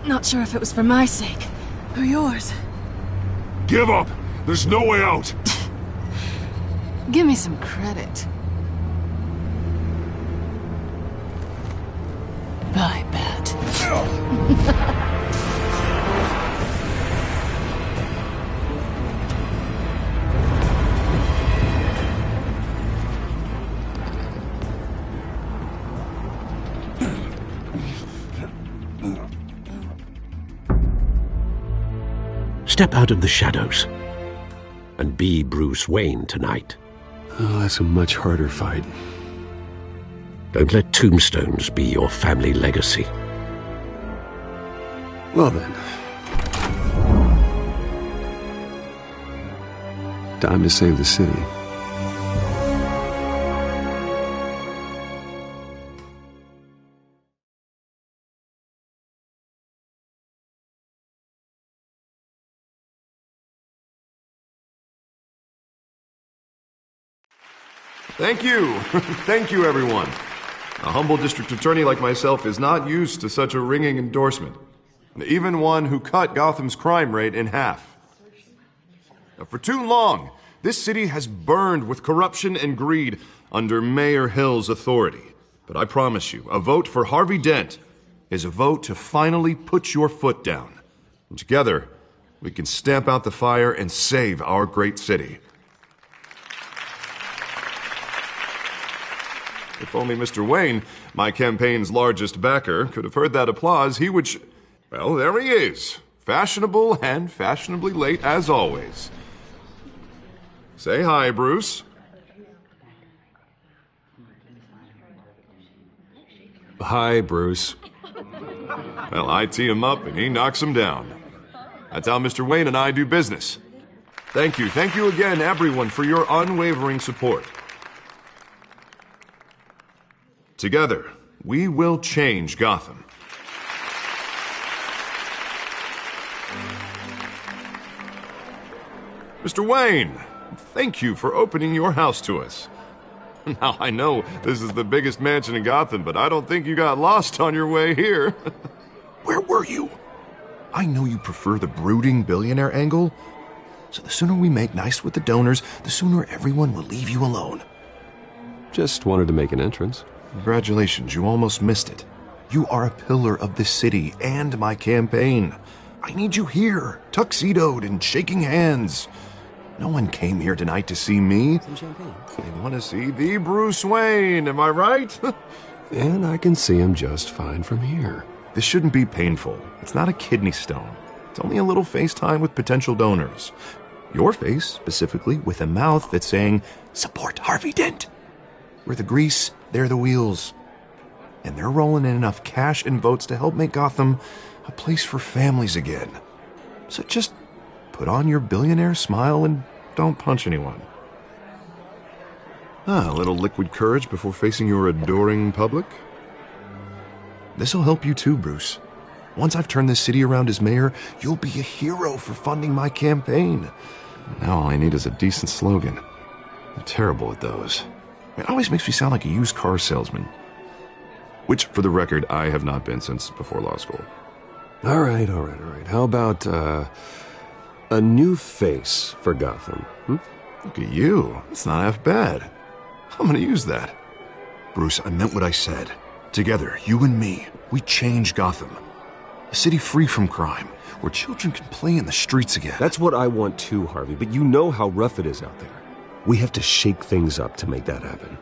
Not sure if it was for my sake or yours. Give up! There's no way out! Give me some credit. Bye, Bat. Step out of the shadows and be Bruce Wayne tonight. Oh, that's a much harder fight. Don't let tombstones be your family legacy. Well then. Time to save the city. Thank you. Thank you, everyone. A humble district attorney like myself is not used to such a ringing endorsement. Even one who cut Gotham's crime rate in half. For too long, this city has burned with corruption and greed under Mayor Hill's authority. But I promise you, a vote for Harvey Dent is a vote to finally put your foot down. And together, we can stamp out the fire and save our great city. If only Mr. Wayne, my campaign's largest backer, could have heard that applause, he would well, there he is. Fashionable and fashionably late as always. Say hi, Bruce. Hi, Bruce. Well, I tee him up and he knocks him down. That's how Mr. Wayne and I do business. Thank you. Thank you again, everyone, for your unwavering support. Together, we will change Gotham. Mr. Wayne, thank you for opening your house to us. Now, I know this is the biggest mansion in Gotham, but I don't think you got lost on your way here. Where were you? I know you prefer the brooding billionaire angle, so the sooner we make nice with the donors, the sooner everyone will leave you alone. Just wanted to make an entrance. Congratulations, you almost missed it. You are a pillar of this city and my campaign. I need you here, tuxedoed and shaking hands. No one came here tonight to see me. Some champagne. They want to see the Bruce Wayne, am I right? And I can see him just fine from here. This shouldn't be painful. It's not a kidney stone. It's only a little FaceTime with potential donors. Your face, specifically, with a mouth that's saying, support Harvey Dent. We're the grease, they're the wheels. And they're rolling in enough cash and votes to help make Gotham a place for families again. So just put on your billionaire smile and don't punch anyone. A little liquid courage before facing your adoring public. This'll help you too, Bruce. Once I've turned this city around as mayor, you'll be a hero for funding my campaign. Now all I need is a decent slogan. I'm terrible at those. It always makes me sound like a used car salesman. Which, for the record, I have not been since before law school. All right. How about, a new face for Gotham? Look at you. It's not half bad. I'm gonna use that. Bruce, I meant what I said. Together, you and me, we change Gotham. A city free from crime, where children can play in the streets again. That's what I want too, Harvey, but you know how rough it is out there. We have to shake things up to make that happen.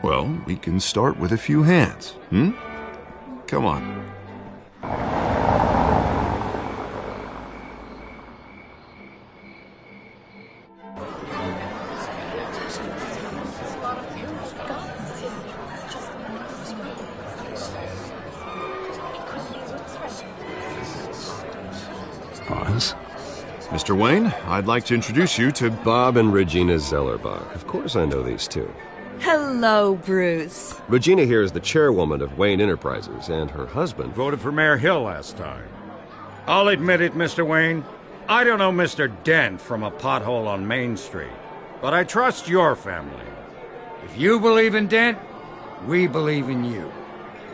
Well, we can start with a few hands, Come on. Pause. Mr. Wayne, I'd like to introduce you to Bob and Regina Zellerbach. Of course I know these two. Hello, Bruce. Regina here is the chairwoman of Wayne Enterprises, and her husband voted for Mayor Hill last time. I'll admit it, Mr. Wayne. I don't know Mr. Dent from a pothole on Main Street, but I trust your family. If you believe in Dent, We believe in you.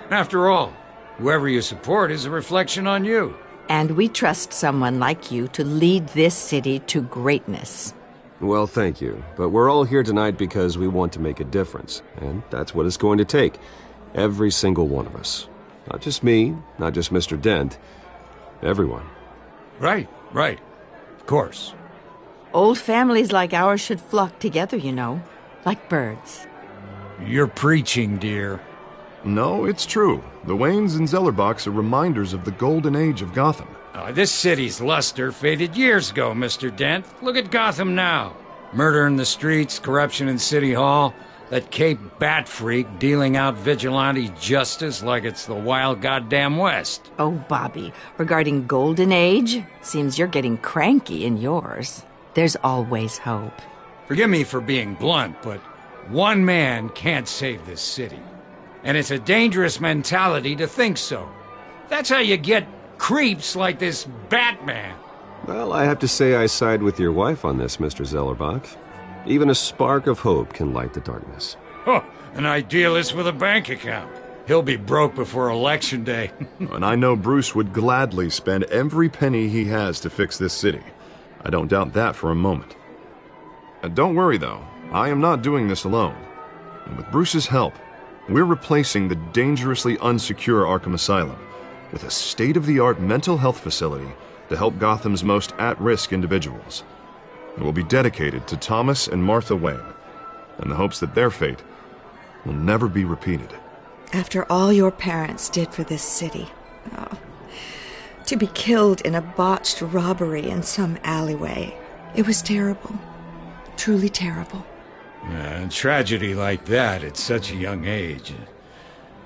After all, whoever you support is a reflection on you. And we trust someone like you to lead this city to greatness. Well, thank you. But we're all here tonight because we want to make a difference. And that's what it's going to take. Every single one of us. Not just me, not just Mr. Dent. Everyone. Right. Of course. Old families like ours should flock together, you know. Like birds. You're preaching, dear. No, it's true. The Waynes and Zellerbachs are reminders of the golden age of Gotham. This city's luster faded years ago, Mr. Dent. Look at Gotham now. Murder in the streets, corruption in City Hall, that Cape Bat freak dealing out vigilante justice like it's the wild goddamn West. Oh, Bobby, regarding Golden Age, seems you're getting cranky in yours. There's always hope. Forgive me for being blunt, but one man can't save this city. And it's a dangerous mentality to think so. That's how you get creeps like this Batman. Well, I have to say I side with your wife on this, Mr. Zellerbach. Even a spark of hope can light the darkness. Oh, an idealist with a bank account. He'll be broke before Election Day. And I know Bruce would gladly spend every penny he has to fix this city. I don't doubt that for a moment. Don't worry, though. I am not doing this alone. And with Bruce's help, we're replacing the dangerously unsecure Arkham Asylum with a state-of-the-art mental health facility to help Gotham's most at-risk individuals. It will be dedicated to Thomas and Martha Wayne, in the hopes that their fate will never be repeated. After all your parents did for this city, to be killed in a botched robbery in some alleyway, it was terrible. Truly terrible. A tragedy like that at such a young age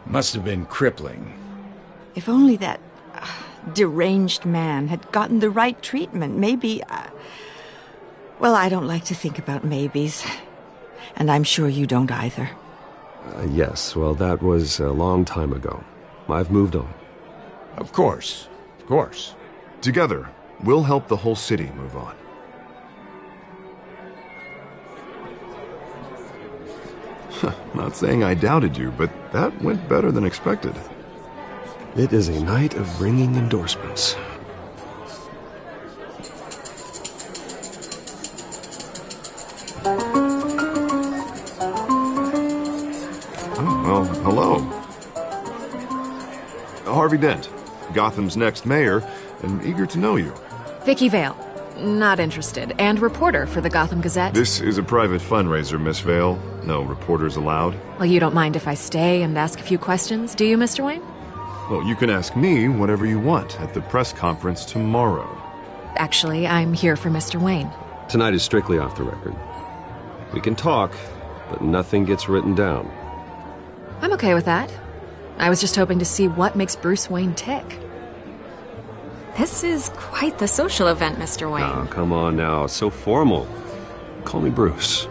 must have been crippling. If only that deranged man had gotten the right treatment, maybe... Well, I don't like to think about maybes. And I'm sure you don't either. Yes, well, that was a long time ago. I've moved on. Of course. Together, we'll help the whole city move on. Not saying I doubted you, but that went better than expected. It is a night of ringing endorsements. Well, hello. Harvey Dent, Gotham's next mayor, and eager to know you. Vicky Vale. Not interested. And reporter for the Gotham Gazette. This is a private fundraiser, Miss Vale. No reporters allowed. Well, you don't mind if I stay and ask a few questions, do you, Mr. Wayne? Well, you can ask me whatever you want at the press conference tomorrow. Actually, I'm here for Mr. Wayne. Tonight is strictly off the record. We can talk, but nothing gets written down. I'm okay with that. I was just hoping to see what makes Bruce Wayne tick. This is quite the social event, Mr. Wayne. Oh, come on now. So formal. Call me Bruce.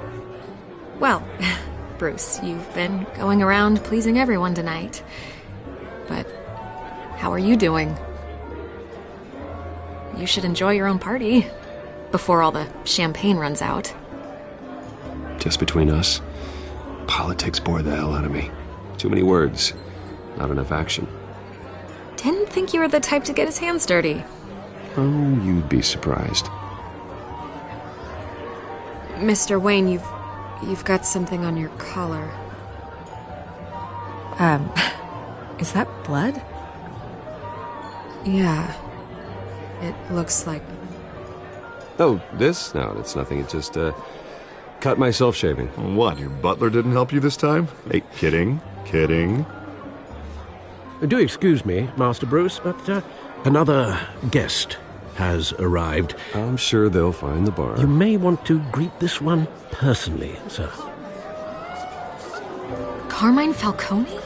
Well, Bruce, you've been going around pleasing everyone tonight. But how are you doing? You should enjoy your own party before all the champagne runs out. Just between us, politics bore the hell out of me. Too many words, not enough action. Didn't think you were the type to get his hands dirty. Oh, you'd be surprised. Mr. Wayne, you've got something on your collar. Is that blood? Yeah. It looks like... Oh, this? No, it's nothing. It just, cut myself shaving. What, your butler didn't help you this time? Hey, kidding. Do excuse me, Master Bruce, but another guest has arrived. I'm sure they'll find the bar. You may want to greet this one personally, sir. Carmine Falcone?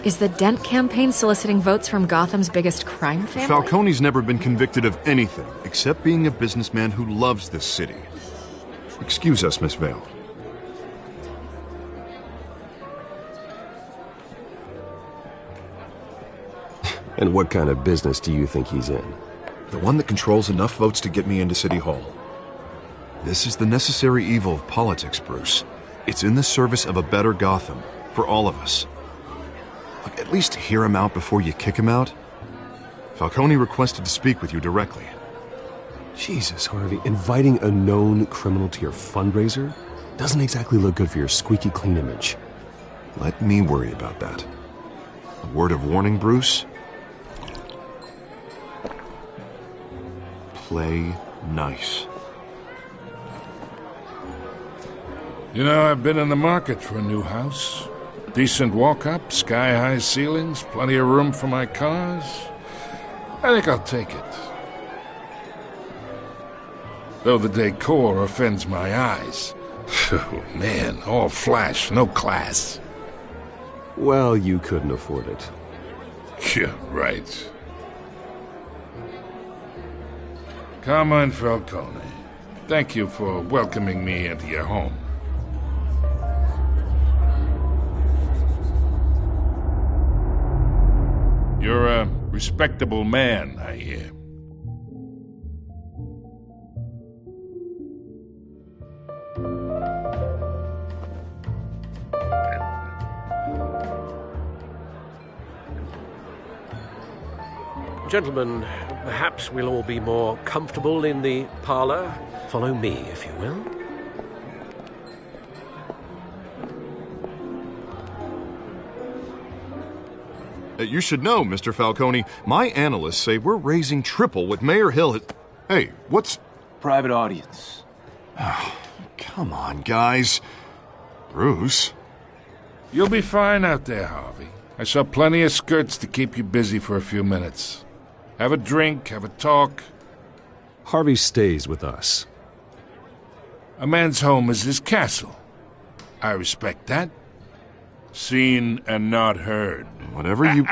Is the Dent campaign soliciting votes from Gotham's biggest crime family? Falcone's never been convicted of anything except being a businessman who loves this city. Excuse us, Miss Vale. And what kind of business do you think he's in? The one that controls enough votes to get me into City Hall. This is the necessary evil of politics, Bruce. It's in the service of a better Gotham. For all of us. Look, at least hear him out before you kick him out. Falcone requested to speak with you directly. Jesus, Harvey, inviting a known criminal to your fundraiser doesn't exactly look good for your squeaky clean image. Let me worry about that. A word of warning, Bruce? Play nice. You know, I've been in the market for a new house. Decent walk-up, sky-high ceilings, plenty of room for my cars. I think I'll take it. Though the decor offends my eyes. Oh, man, all flash, no class. Well, you couldn't afford it. Yeah, right. Carmine Falcone, thank you for welcoming me into your home. You're a respectable man, I hear. Gentlemen, perhaps we'll all be more comfortable in the parlor. Follow me, if you will. You should know, Mr. Falcone, my analysts say we're raising triple what Mayor Hill had... Hey, what's... Private audience. Oh, come on, guys. Bruce? You'll be fine out there, Harvey. I saw plenty of skirts to keep you busy for a few minutes. Have a drink, have a talk. Harvey stays with us. A man's home is his castle. I respect that. Seen and not heard. Whatever you...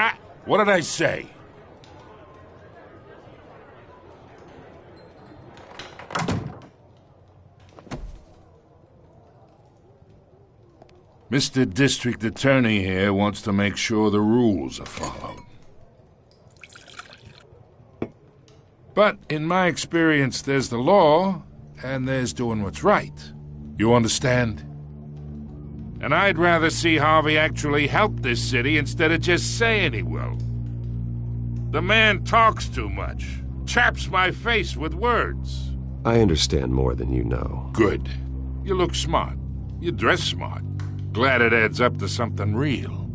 What did I say? Mr. District Attorney here wants to make sure the rules are followed. But in my experience, there's the law, and there's doing what's right. You understand? And I'd rather see Harvey actually help this city instead of just saying he will. The man talks too much. Chaps my face with words. I understand more than you know. Good. You look smart. You dress smart. Glad it adds up to something real.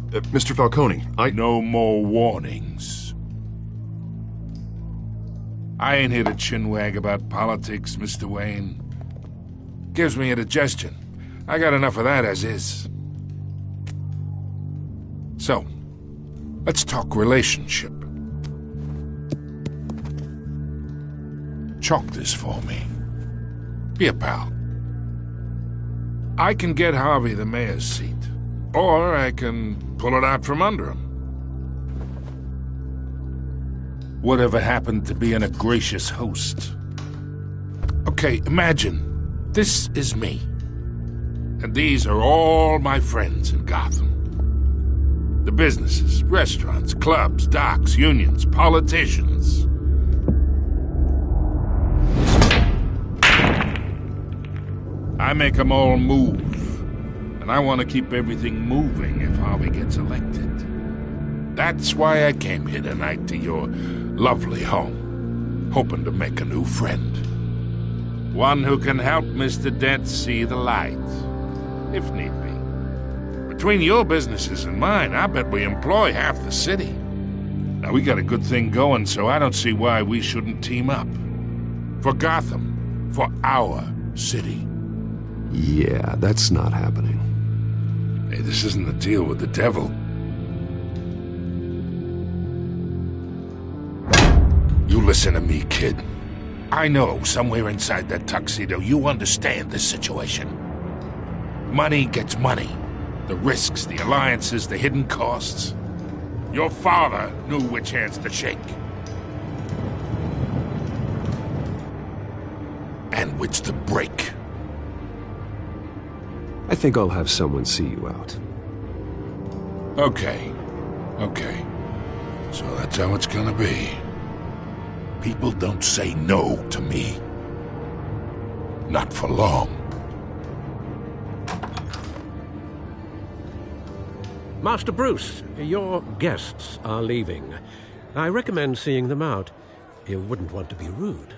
Mr. Falcone, No more warnings. I ain't here to chinwag about politics, Mr. Wayne. Gives me indigestion. I got enough of that as is. So, let's talk relationship. Chalk this for me. Be a pal. I can get Harvey the mayor's seat, or I can pull it out from under him. Whatever happened to being a gracious host? Okay, imagine this is me, and these are all my friends in Gotham. The businesses, restaurants, clubs, docks, unions, politicians. I make them all move, and I want to keep everything moving if Harvey gets elected. That's why I came here tonight to your lovely home, hoping to make a new friend. One who can help Mr. Dent see the light, if need be. Between your businesses and mine, I bet we employ half the city. Now, we got a good thing going, so I don't see why we shouldn't team up. For Gotham, for our city. Yeah, that's not happening. Hey, this isn't a deal with the devil. You listen to me, kid. I know somewhere inside that tuxedo you understand this situation. Money gets money. The risks, the alliances, the hidden costs. Your father knew which hands to shake. And which to break. I think I'll have someone see you out. Okay. So that's how it's gonna be. People don't say no to me. Not for long. Master Bruce, your guests are leaving. I recommend seeing them out. You wouldn't want to be rude.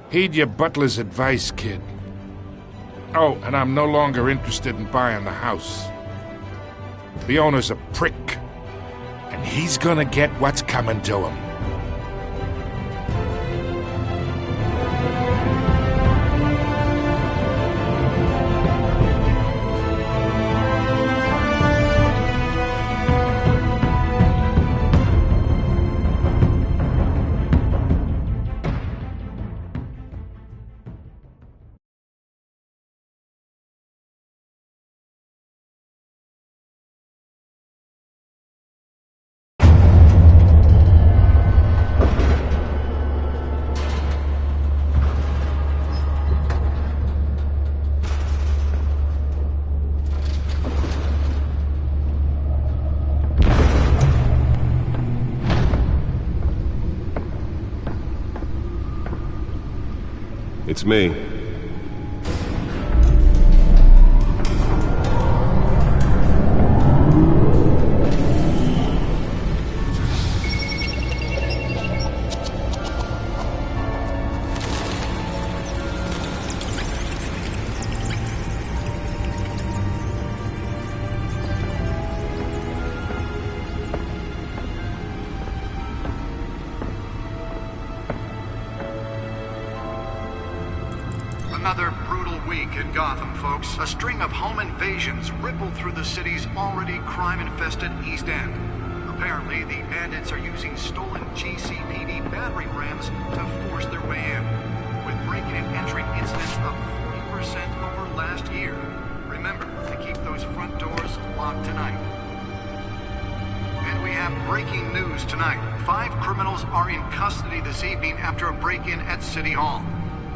Heed your butler's advice, kid. Oh, and I'm no longer interested in buying the house. The owner's a prick, and he's gonna get what's coming to him. It's me. Another brutal week in Gotham, folks. A string of home invasions rippled through the city's already crime-infested East End. Apparently, the bandits are using stolen GCPD battering rams to force their way in, with breaking and entering incidents up 40% over last year. Remember to keep those front doors locked tonight. And we have breaking news tonight. 5 criminals are in custody this evening after a break-in at City Hall.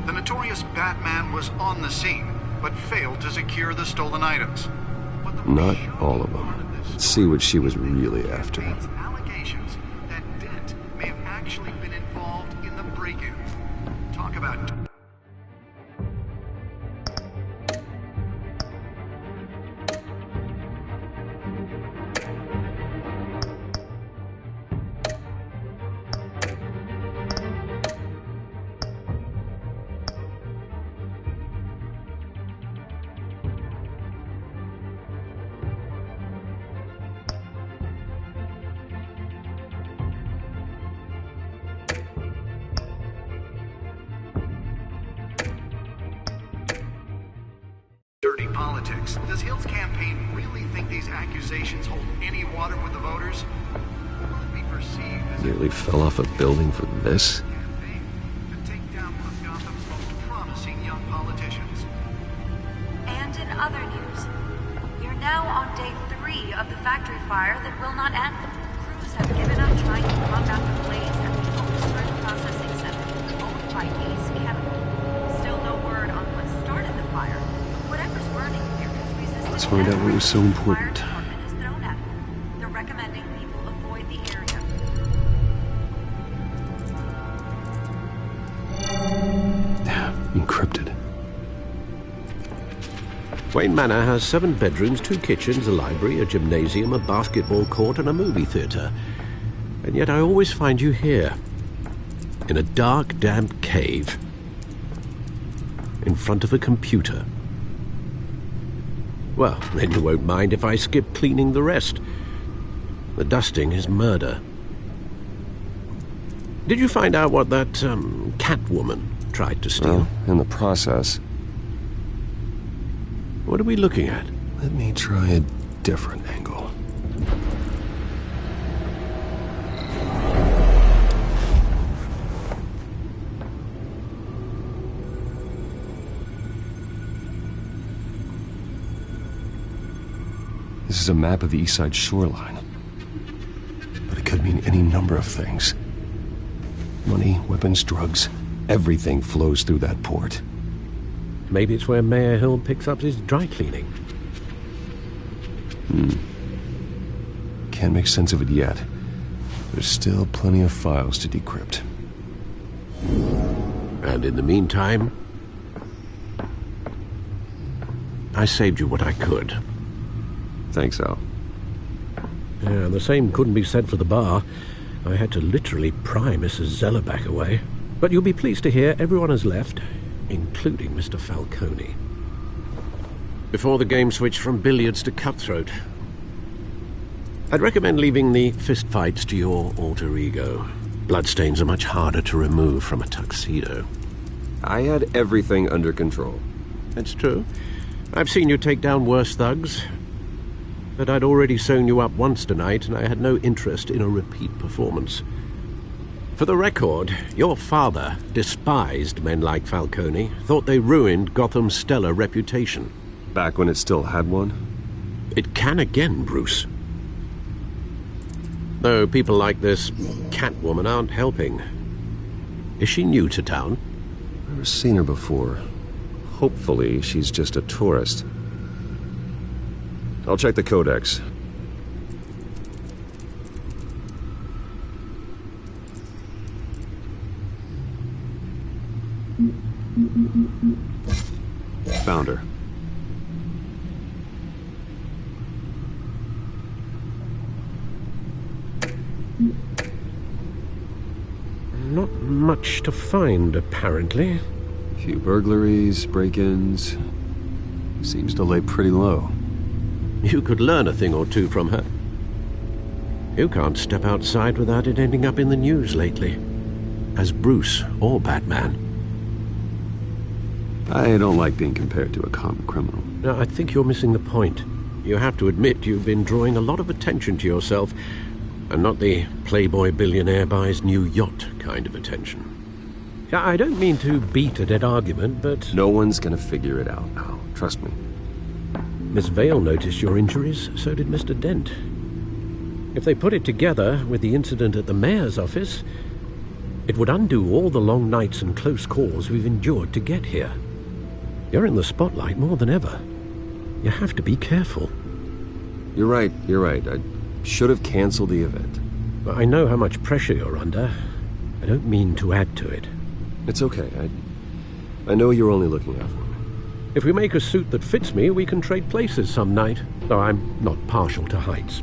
The notorious Batman was on the scene, but failed to secure the stolen items. Not all of them. Let's see what she was really after. Allegations that Dent may have actually been involved in the break-in. Talk about... dirty politics. Does Hill's campaign really think these accusations hold any water with the voters? Will it be perceived as Nearly fell off a building for this? to take down one of Gotham's most promising young politicians? And in other news, we're now on day 3 of the factory fire that will not end. Crews have given up trying to put out the blaze at the Oxford Processing Center, owned by Ace Chemical. Still no word on what started the fire, but whatever's burning there has resisted. Let's find out what was so important. Is thrown at it. They're recommending people avoid the area. Encrypted. Wayne Manor has 7 bedrooms, 2 kitchens, a library, a gymnasium, a basketball court, and a movie theater. And yet I always find you here, in a dark, damp cave, in front of a computer. Well, then you won't mind if I skip cleaning the rest. The dusting is murder. Did you find out what that, Catwoman tried to steal? Well, in the process. What are we looking at? Let me try a different angle. This is a map of the East Side shoreline. But it could mean any number of things. Money, weapons, drugs, everything flows through that port. Maybe it's where Mayor Hill picks up his dry cleaning. Can't make sense of it yet. There's still plenty of files to decrypt. And in the meantime, I saved you what I could. Thanks, Al. Yeah, the same couldn't be said for the bar. I had to literally pry Mrs. Zellerback away. But you'll be pleased to hear everyone has left, including Mr. Falcone. Before the game switched from billiards to cutthroat. I'd recommend leaving the fistfights to your alter ego. Bloodstains are much harder to remove from a tuxedo. I had everything under control. That's true. I've seen you take down worse thugs. But I'd already sewn you up once tonight, and I had no interest in a repeat performance. For the record, your father despised men like Falcone, thought they ruined Gotham's stellar reputation. Back when it still had one? It can again, Bruce. Though people like this Catwoman aren't helping. Is she new to town? Never seen her before. Hopefully, she's just a tourist. I'll check the codex. Found her. Not much to find, apparently. Few burglaries, break-ins. Seems to lay pretty low. You could learn a thing or two from her. You can't step outside without it ending up in the news lately. As Bruce or Batman. I don't like being compared to a common criminal. No, I think you're missing the point. You have to admit you've been drawing a lot of attention to yourself, and not the playboy billionaire buys new yacht kind of attention. I don't mean to beat a dead argument, but... No one's gonna figure it out now. Trust me. Miss Vale noticed your injuries, so did Mr. Dent. If they put it together with the incident at the mayor's office, it would undo all the long nights and close calls we've endured to get here. You're in the spotlight more than ever. You have to be careful. You're right. I should have canceled the event. I know how much pressure you're under. I don't mean to add to it. It's okay. I know you're only looking out for me. If we make a suit that fits me, we can trade places some night, though I'm not partial to heights.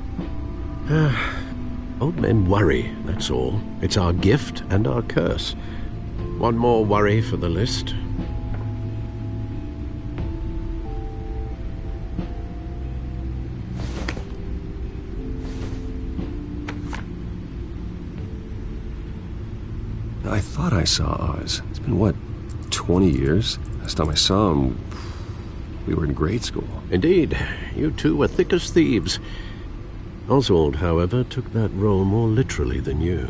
Old men worry, that's all. It's our gift and our curse. One more worry for the list. I thought I saw Oz. It's been, what, 20 years? Last time I saw him, we were in grade school. Indeed. You two were thick as thieves. Oswald, however, took that role more literally than you.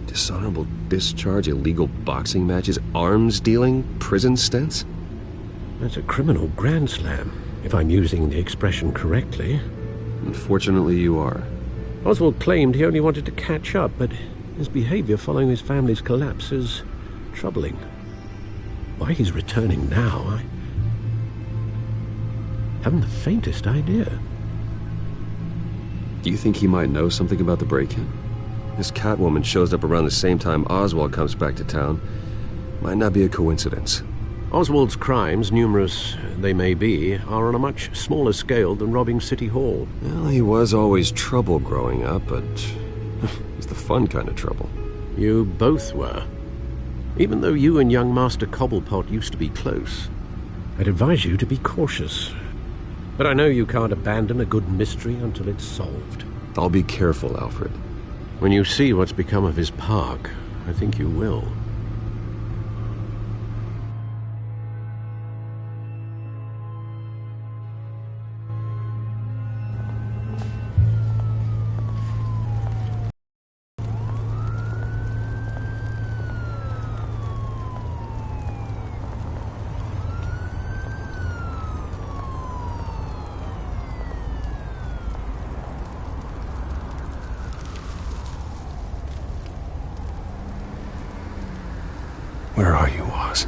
Dishonorable discharge, illegal boxing matches, arms dealing, prison stints? That's a criminal grand slam, if I'm using the expression correctly. Unfortunately, you are. Oswald claimed he only wanted to catch up, but his behavior following his family's collapse is troubling. Why he's returning now, I haven't the faintest idea. Do you think he might know something about the break-in? This Catwoman shows up around the same time Oswald comes back to town. Might not be a coincidence. Oswald's crimes, numerous they may be, are on a much smaller scale than robbing City Hall. Well, he was always trouble growing up, but it was the fun kind of trouble. You both were. Even though you and young Master Cobblepot used to be close, I'd advise you to be cautious. But I know you can't abandon a good mystery until it's solved. I'll be careful, Alfred. When you see what's become of his park, I think you will. Where are you, Oz?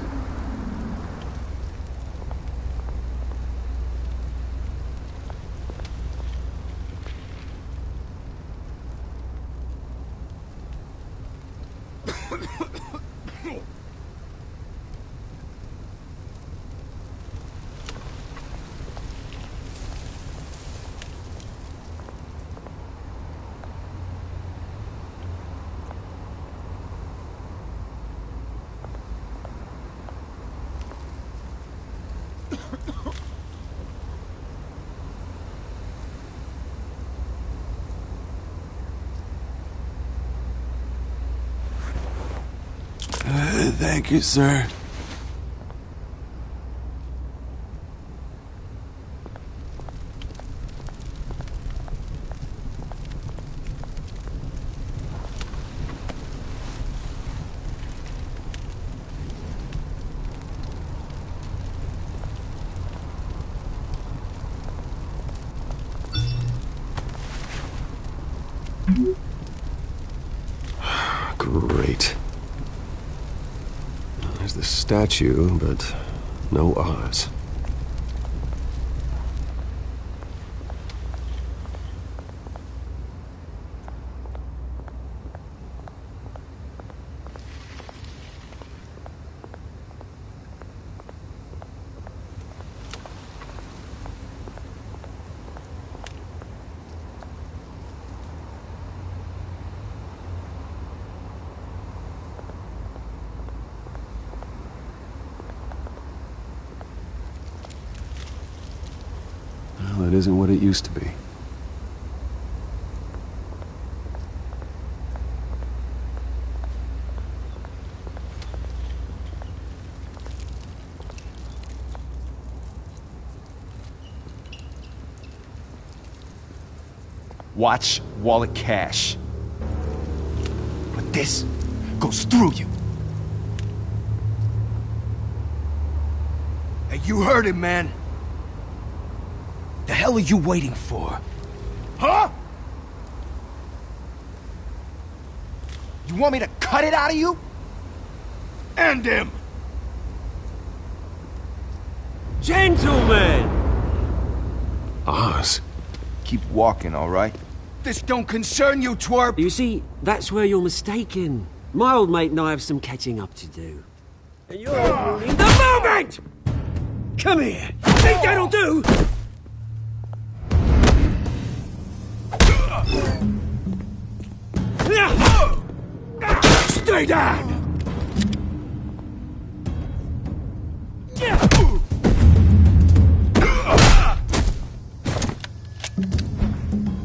Thank you, sir. Great. There's the statue, but no Oz. Well, it isn't what it used to be. Watch wallet cash. But this goes through you. Hey, you heard him, man. The hell are you waiting for? Huh? You want me to cut it out of you? End him! Gentlemen! Oz? Keep walking, all right? This don't concern you, twerp! You see, that's where you're mistaken. My old mate and I have some catching up to do. And you're ruining the moment! Come here! Think that'll do? Stay down!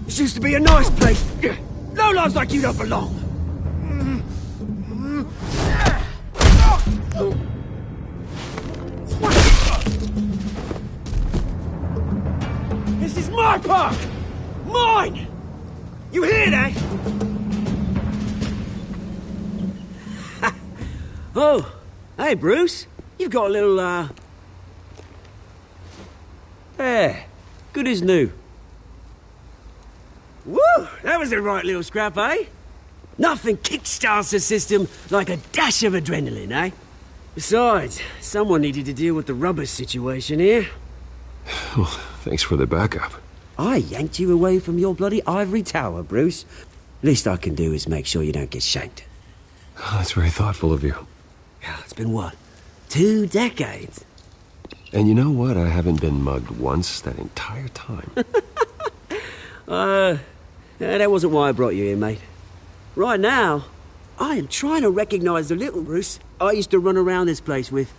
This used to be a nice place. No lives like you don't belong. This is my park! Mine! You hear that? Oh, hey, Bruce. You've got a little, There. Good as new. Woo! That was a right little scrap, eh? Nothing kickstarts the system like a dash of adrenaline, eh? Besides, someone needed to deal with the rubber situation here. Well, thanks for the backup. I yanked you away from your bloody ivory tower, Bruce. Least I can do is make sure you don't get shanked. Oh, that's very thoughtful of you. Yeah, it's been what? 2 decades? And you know what? I haven't been mugged once that entire time. That wasn't why I brought you here, mate. Right now, I am trying to recognize the little Bruce I used to run around this place with.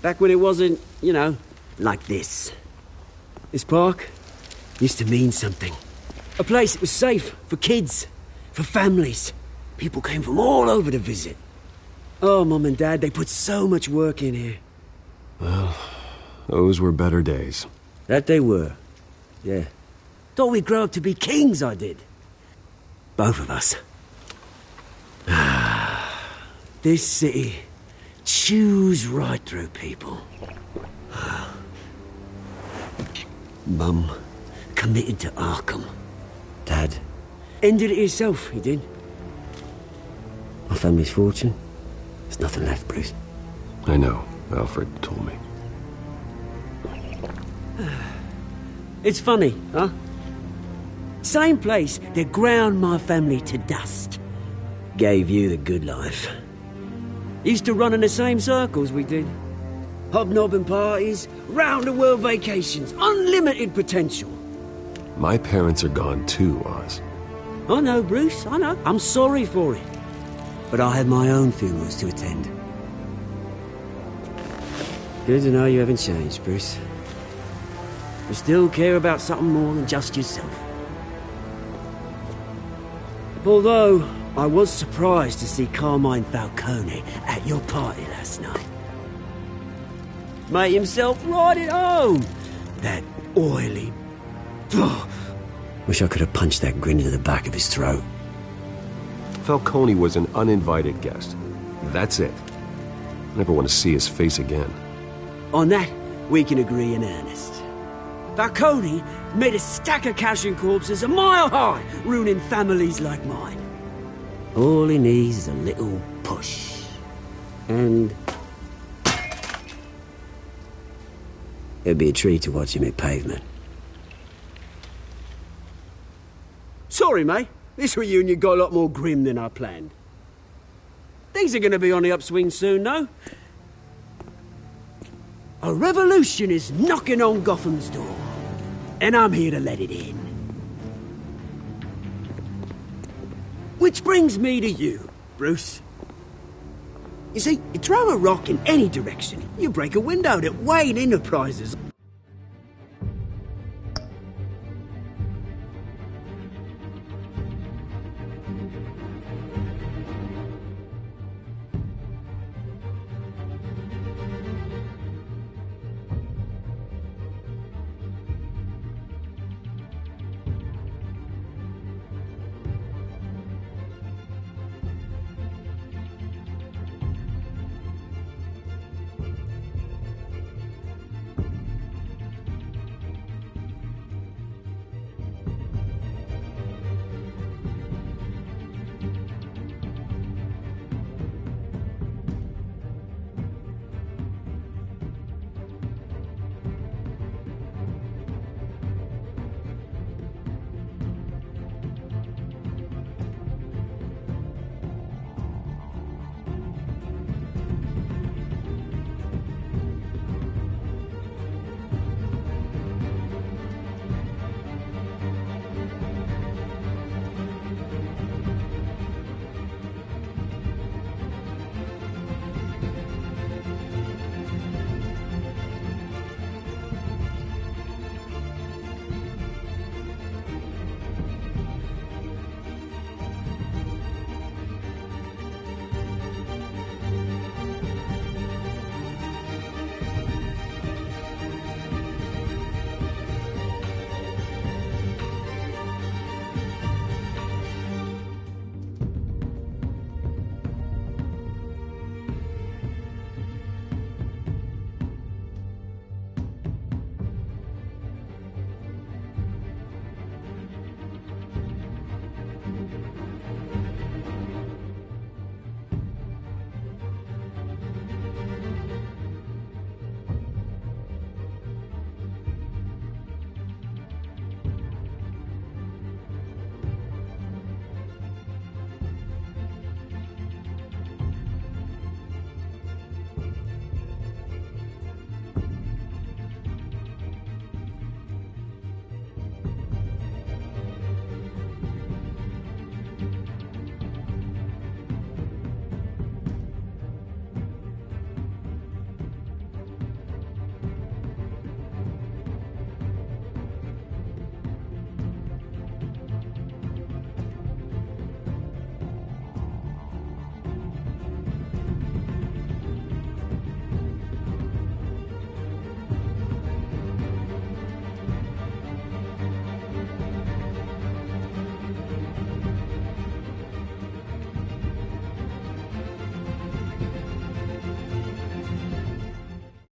Back when it wasn't, you know, like this. This park used to mean something. A place that was safe for kids, for families. People came from all over to visit. Oh, Mum and Dad, they put so much work in here. Well, those were better days. That they were. Yeah. Thought we'd grow up to be kings, I did. Both of us. This city chews right through people. Mum committed to Arkham. Dad ended it himself, he did. My family's fortune. There's nothing left, Bruce. I know. Alfred told me. It's funny, huh? Same place that ground my family to dust gave you the good life. Used to run in the same circles we did. Hobnobbing parties, round-the-world vacations, unlimited potential. My parents are gone too, Oz. I know, Bruce, I know. I'm sorry for it. But I had my own funerals to attend. Good to know you haven't changed, Bruce. You still care about something more than just yourself. Although, I was surprised to see Carmine Falcone at your party last night. Made himself right at home. That oily... Wish I could have punched that grin into the back of his throat. Falcone was an uninvited guest. That's it. Never want to see his face again. On that, we can agree in earnest. Falcone made a stack of cash and corpses a mile high, ruining families like mine. All he needs is a little push. And... it'd be a treat to watch him hit pavement. Sorry, mate. This reunion got a lot more grim than I planned. Things are going to be on the upswing soon, though. A revolution is knocking on Gotham's door, and I'm here to let it in. Which brings me to you, Bruce. You see, you throw a rock in any direction, you break a window at Wayne Enterprises.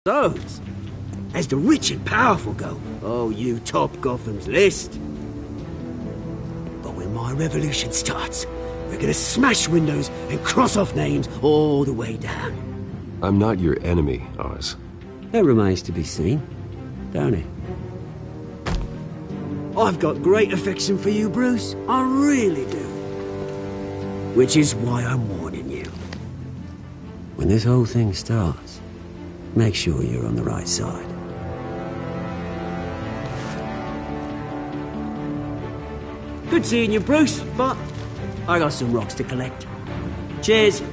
Those, as the rich and powerful go, oh, you top Gotham's list. But when my revolution starts, we're gonna smash windows and cross off names all the way down. I'm not your enemy, Oz. That remains to be seen, don't it? I've got great affection for you, Bruce. I really do. Which is why I'm warning you. When this whole thing starts, make sure you're on the right side. Good seeing you, Bruce, but I got some rocks to collect. Cheers.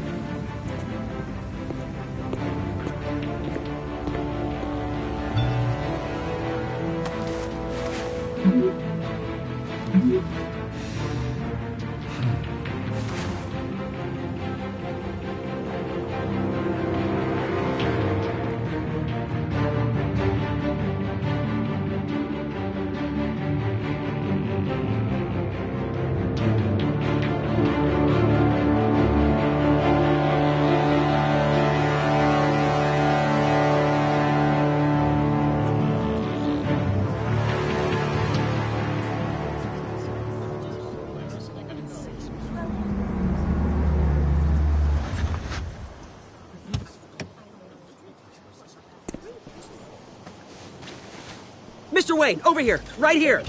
Mr. Wayne, over here, right here.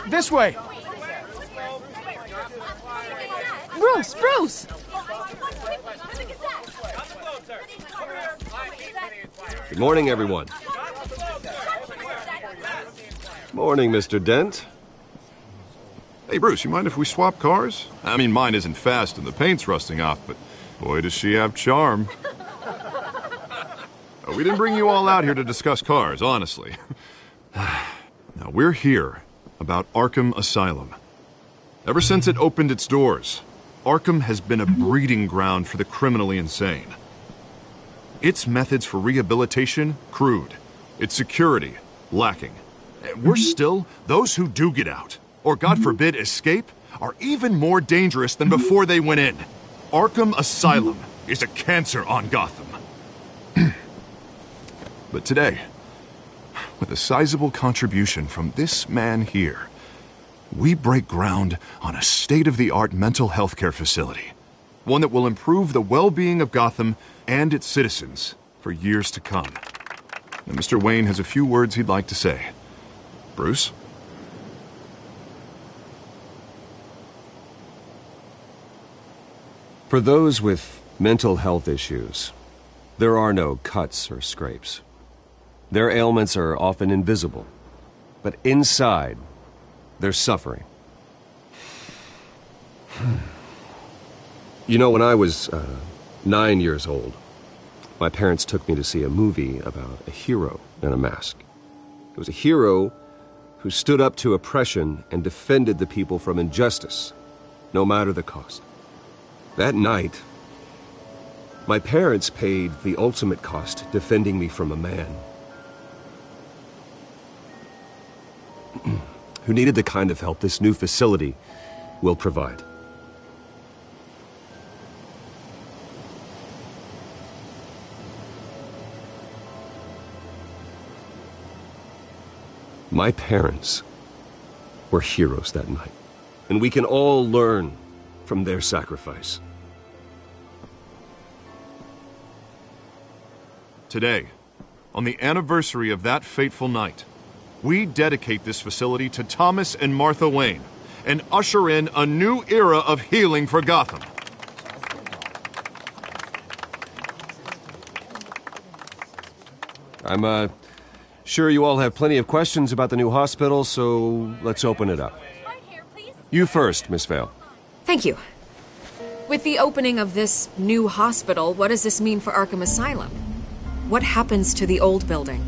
This way. Bruce! Good morning, everyone. Morning, Mr. Dent. Hey, Bruce, you mind if we swap cars? I mean, mine isn't fast and the paint's rusting off, but boy, does she have charm. We didn't bring you all out here to discuss cars, honestly. Now, we're here about Arkham Asylum. Ever since it opened its doors, Arkham has been a breeding ground for the criminally insane. Its methods for rehabilitation, crude. Its security, lacking. Worse still, those who do get out, or God forbid escape, are even more dangerous than before they went in. Arkham Asylum is a cancer on Gotham. But today, with a sizable contribution from this man here, we break ground on a state-of-the-art mental health care facility. One that will improve the well-being of Gotham and its citizens for years to come. Now, Mr. Wayne has a few words he'd like to say. Bruce? For those with mental health issues, there are no cuts or scrapes. Their ailments are often invisible, but inside, they're suffering. You know, when I was 9 years old, my parents took me to see a movie about a hero in a mask. It was a hero who stood up to oppression and defended the people from injustice, no matter the cost. That night, my parents paid the ultimate cost defending me from a man who needed the kind of help this new facility will provide. My parents were heroes that night, and we can all learn from their sacrifice. Today, on the anniversary of that fateful night, we dedicate this facility to Thomas and Martha Wayne and usher in a new era of healing for Gotham. I'm sure you all have plenty of questions about the new hospital, so let's open it up. You first, Miss Vale. Thank you. With the opening of this new hospital, what does this mean for Arkham Asylum? What happens to the old building?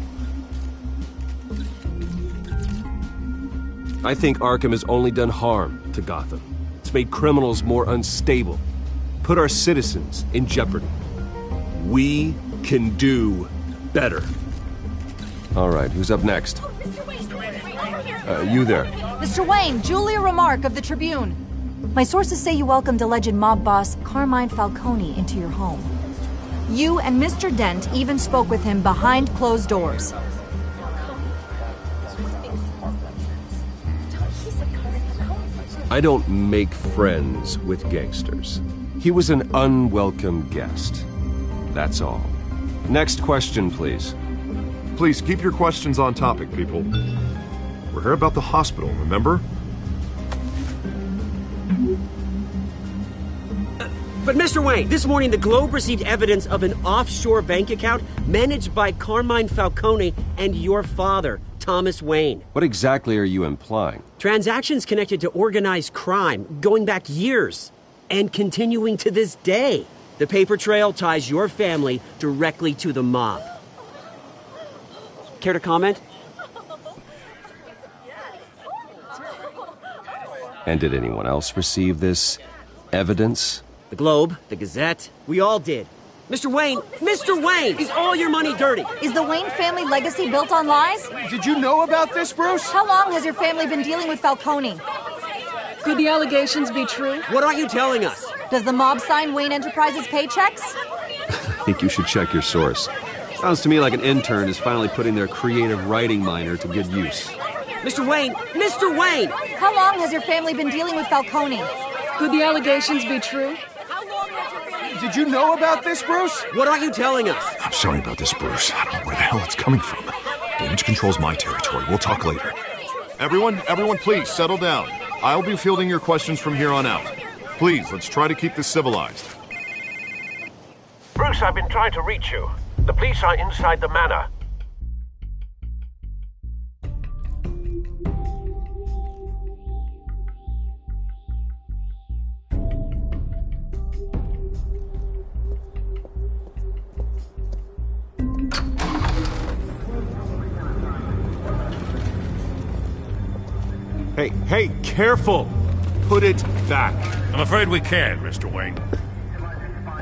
I think Arkham has only done harm to Gotham. It's made criminals more unstable, put our citizens in jeopardy. We can do better. All right, who's up next? You there. Mr. Wayne, Julia Remark of the Tribune. My sources say you welcomed alleged mob boss Carmine Falcone into your home. You and Mr. Dent even spoke with him behind closed doors. I don't make friends with gangsters. He was an unwelcome guest. That's all. Next question, please. Please keep your questions on topic, people. We're here about the hospital, remember? But Mr. Wayne, this morning the Globe received evidence of an offshore bank account managed by Carmine Falcone and your father, Thomas Wayne. What exactly are you implying? Transactions connected to organized crime going back years and continuing to this day. The paper trail ties your family directly to the mob. Care to comment? And did anyone else receive this evidence? The Globe, the Gazette, we all did. Mr. Wayne, is all your money dirty? Is the Wayne family legacy built on lies? Did you know about this, Bruce? How long has your family been dealing with Falcone? Could the allegations be true? What aren't you telling us? Does the mob sign Wayne Enterprises paychecks? I think you should check your source. Sounds to me like an intern is finally putting their creative writing minor to good use. Mr. Wayne! How long has your family been dealing with Falcone? Could the allegations be true? Did you know about this, Bruce? What aren't you telling us? I'm sorry about this, Bruce. I don't know where the hell it's coming from. Didn't Ranch controls my territory. We'll talk later. Everyone, please, settle down. I'll be fielding your questions from here on out. Please, let's try to keep this civilized. Bruce, I've been trying to reach you. The police are inside the manor. Hey, careful! Put it back. I'm afraid we can't, Mr. Wayne.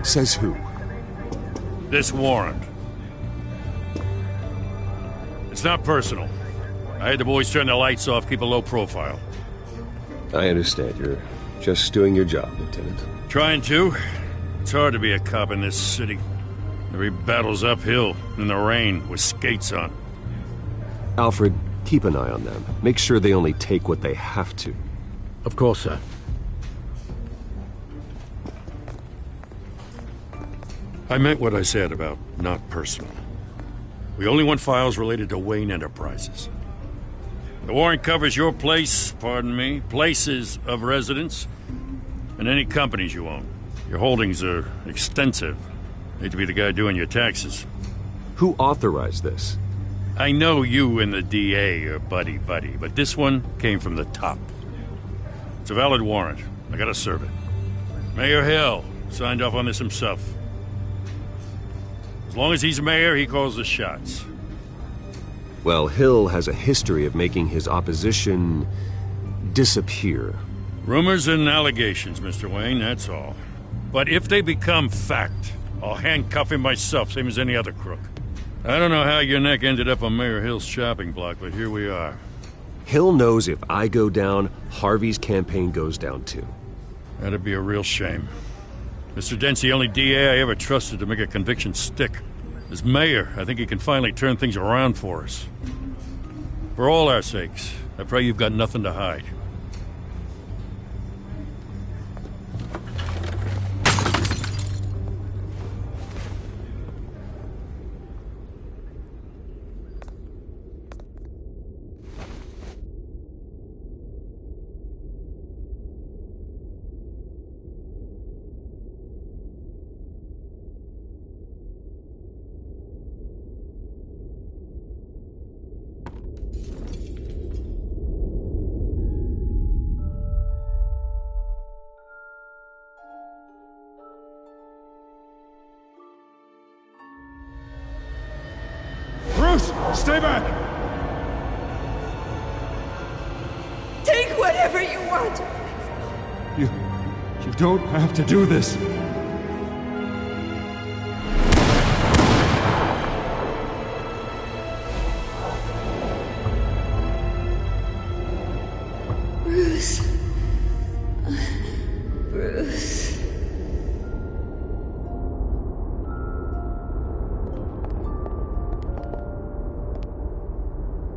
Says who? This warrant. It's not personal. I had the boys turn the lights off, keep a low profile. I understand. You're just doing your job, Lieutenant. Trying to. It's hard to be a cop in this city. Every battle's uphill, in the rain, with skates on. Alfred, keep an eye on them. Make sure they only take what they have to. Of course, sir. I meant what I said about not personal. We only want files related to Wayne Enterprises. The warrant covers your place, pardon me, places of residence, and any companies you own. Your holdings are extensive. Hate to be the guy doing your taxes. Who authorized this? I know you and the DA are buddy-buddy, but this one came from the top. It's a valid warrant. I gotta serve it. Mayor Hill signed off on this himself. As long as he's mayor, he calls the shots. Well, Hill has a history of making his opposition disappear. Rumors and allegations, Mr. Wayne, that's all. But if they become fact, I'll handcuff him myself, same as any other crook. I don't know how your neck ended up on Mayor Hill's shopping block, but here we are. Hill knows if I go down, Harvey's campaign goes down too. That'd be a real shame. Mr. Dent's the only DA I ever trusted to make a conviction stick. As mayor, I think he can finally turn things around for us. For all our sakes, I pray you've got nothing to hide. Bruce, stay back! Take whatever you want. You don't have to do this. Bruce. Bruce.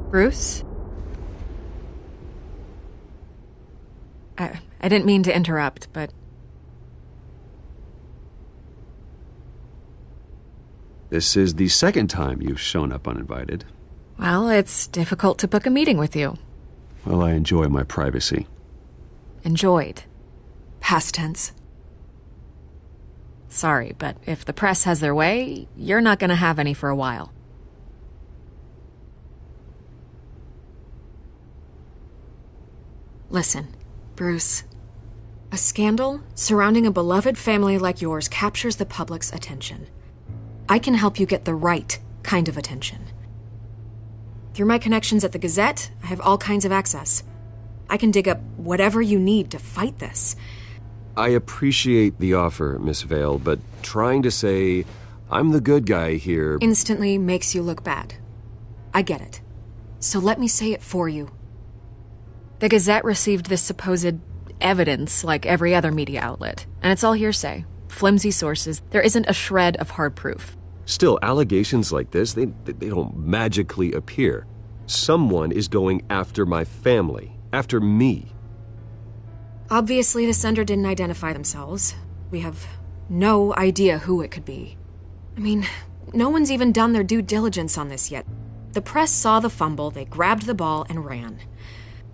Bruce? I didn't mean to interrupt, but... This is the second time you've shown up uninvited. Well, it's difficult to book a meeting with you. Well, I enjoy my privacy. Enjoyed. Past tense. Sorry, but if the press has their way, you're not gonna have any for a while. Listen, Bruce. A scandal surrounding a beloved family like yours captures the public's attention. I can help you get the right kind of attention. Through my connections at the Gazette, I have all kinds of access. I can dig up whatever you need to fight this. I appreciate the offer, Miss Vale, but trying to say I'm the good guy here instantly makes you look bad. I get it. So let me say it for you. The Gazette received this supposed evidence like every other media outlet, and it's all hearsay. Flimsy sources. There isn't a shred of hard proof. Still, allegations like this, they don't magically appear. Someone is going after my family, after me. Obviously, the sender didn't identify themselves. We have no idea who it could be. I mean, no one's even done their due diligence on this yet. The press saw the fumble, they grabbed the ball and ran.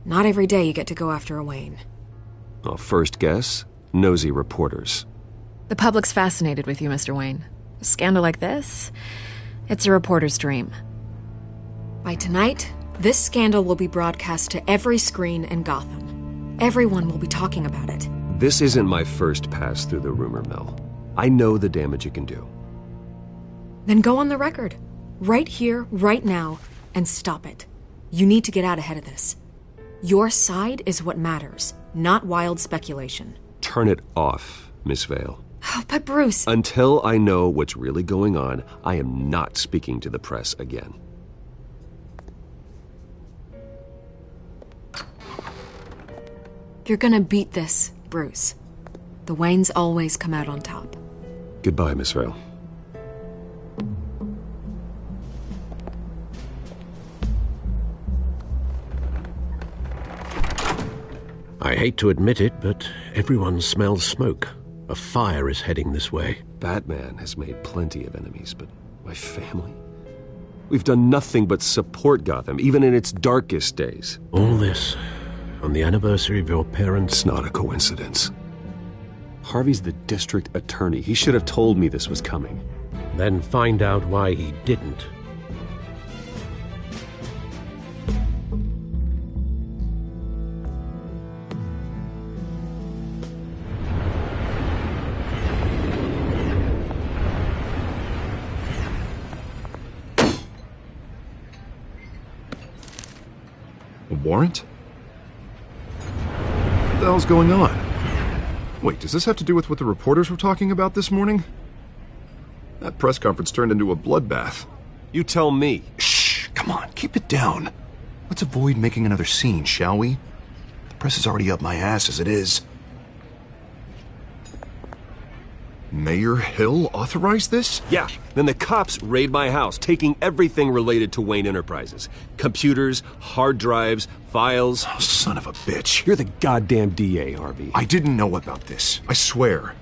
Not every day you get to go after a Wayne. Well, first guess, nosy reporters. The public's fascinated with you, Mr. Wayne. A scandal like this, it's a reporter's dream. By tonight, this scandal will be broadcast to every screen in Gotham. Everyone will be talking about it. This isn't my first pass through the rumor mill. I know the damage it can do. Then go on the record. Right here, right now, and stop it. You need to get out ahead of this. Your side is what matters, not wild speculation. Turn it off, Miss Vale. Oh, but Bruce... Until I know what's really going on, I am not speaking to the press again. You're gonna beat this, Bruce. The Waynes always come out on top. Goodbye, Miss Vale. I hate to admit it, but everyone smells smoke. A fire is heading this way. Batman has made plenty of enemies, but my family? We've done nothing but support Gotham, even in its darkest days. All this on the anniversary of your parents'... It's not a coincidence. Harvey's the district attorney. He should have told me this was coming. Then find out why he didn't. A warrant? What the hell's going on? Wait, does this have to do with what the reporters were talking about this morning? That press conference turned into a bloodbath. You tell me. Shh, come on, keep it down. Let's avoid making another scene, shall we? The press is already up my ass as it is. Mayor Hill authorized this? Yeah, then the cops raid my house, taking everything related to Wayne Enterprises. Computers, hard drives, files. Oh, son of a bitch. You're the goddamn DA, Harvey. I didn't know about this. I swear.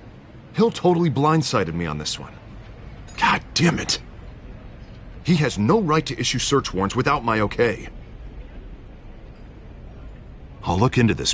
Hill totally blindsided me on this one. God damn it. He has no right to issue search warrants without my okay. I'll look into this.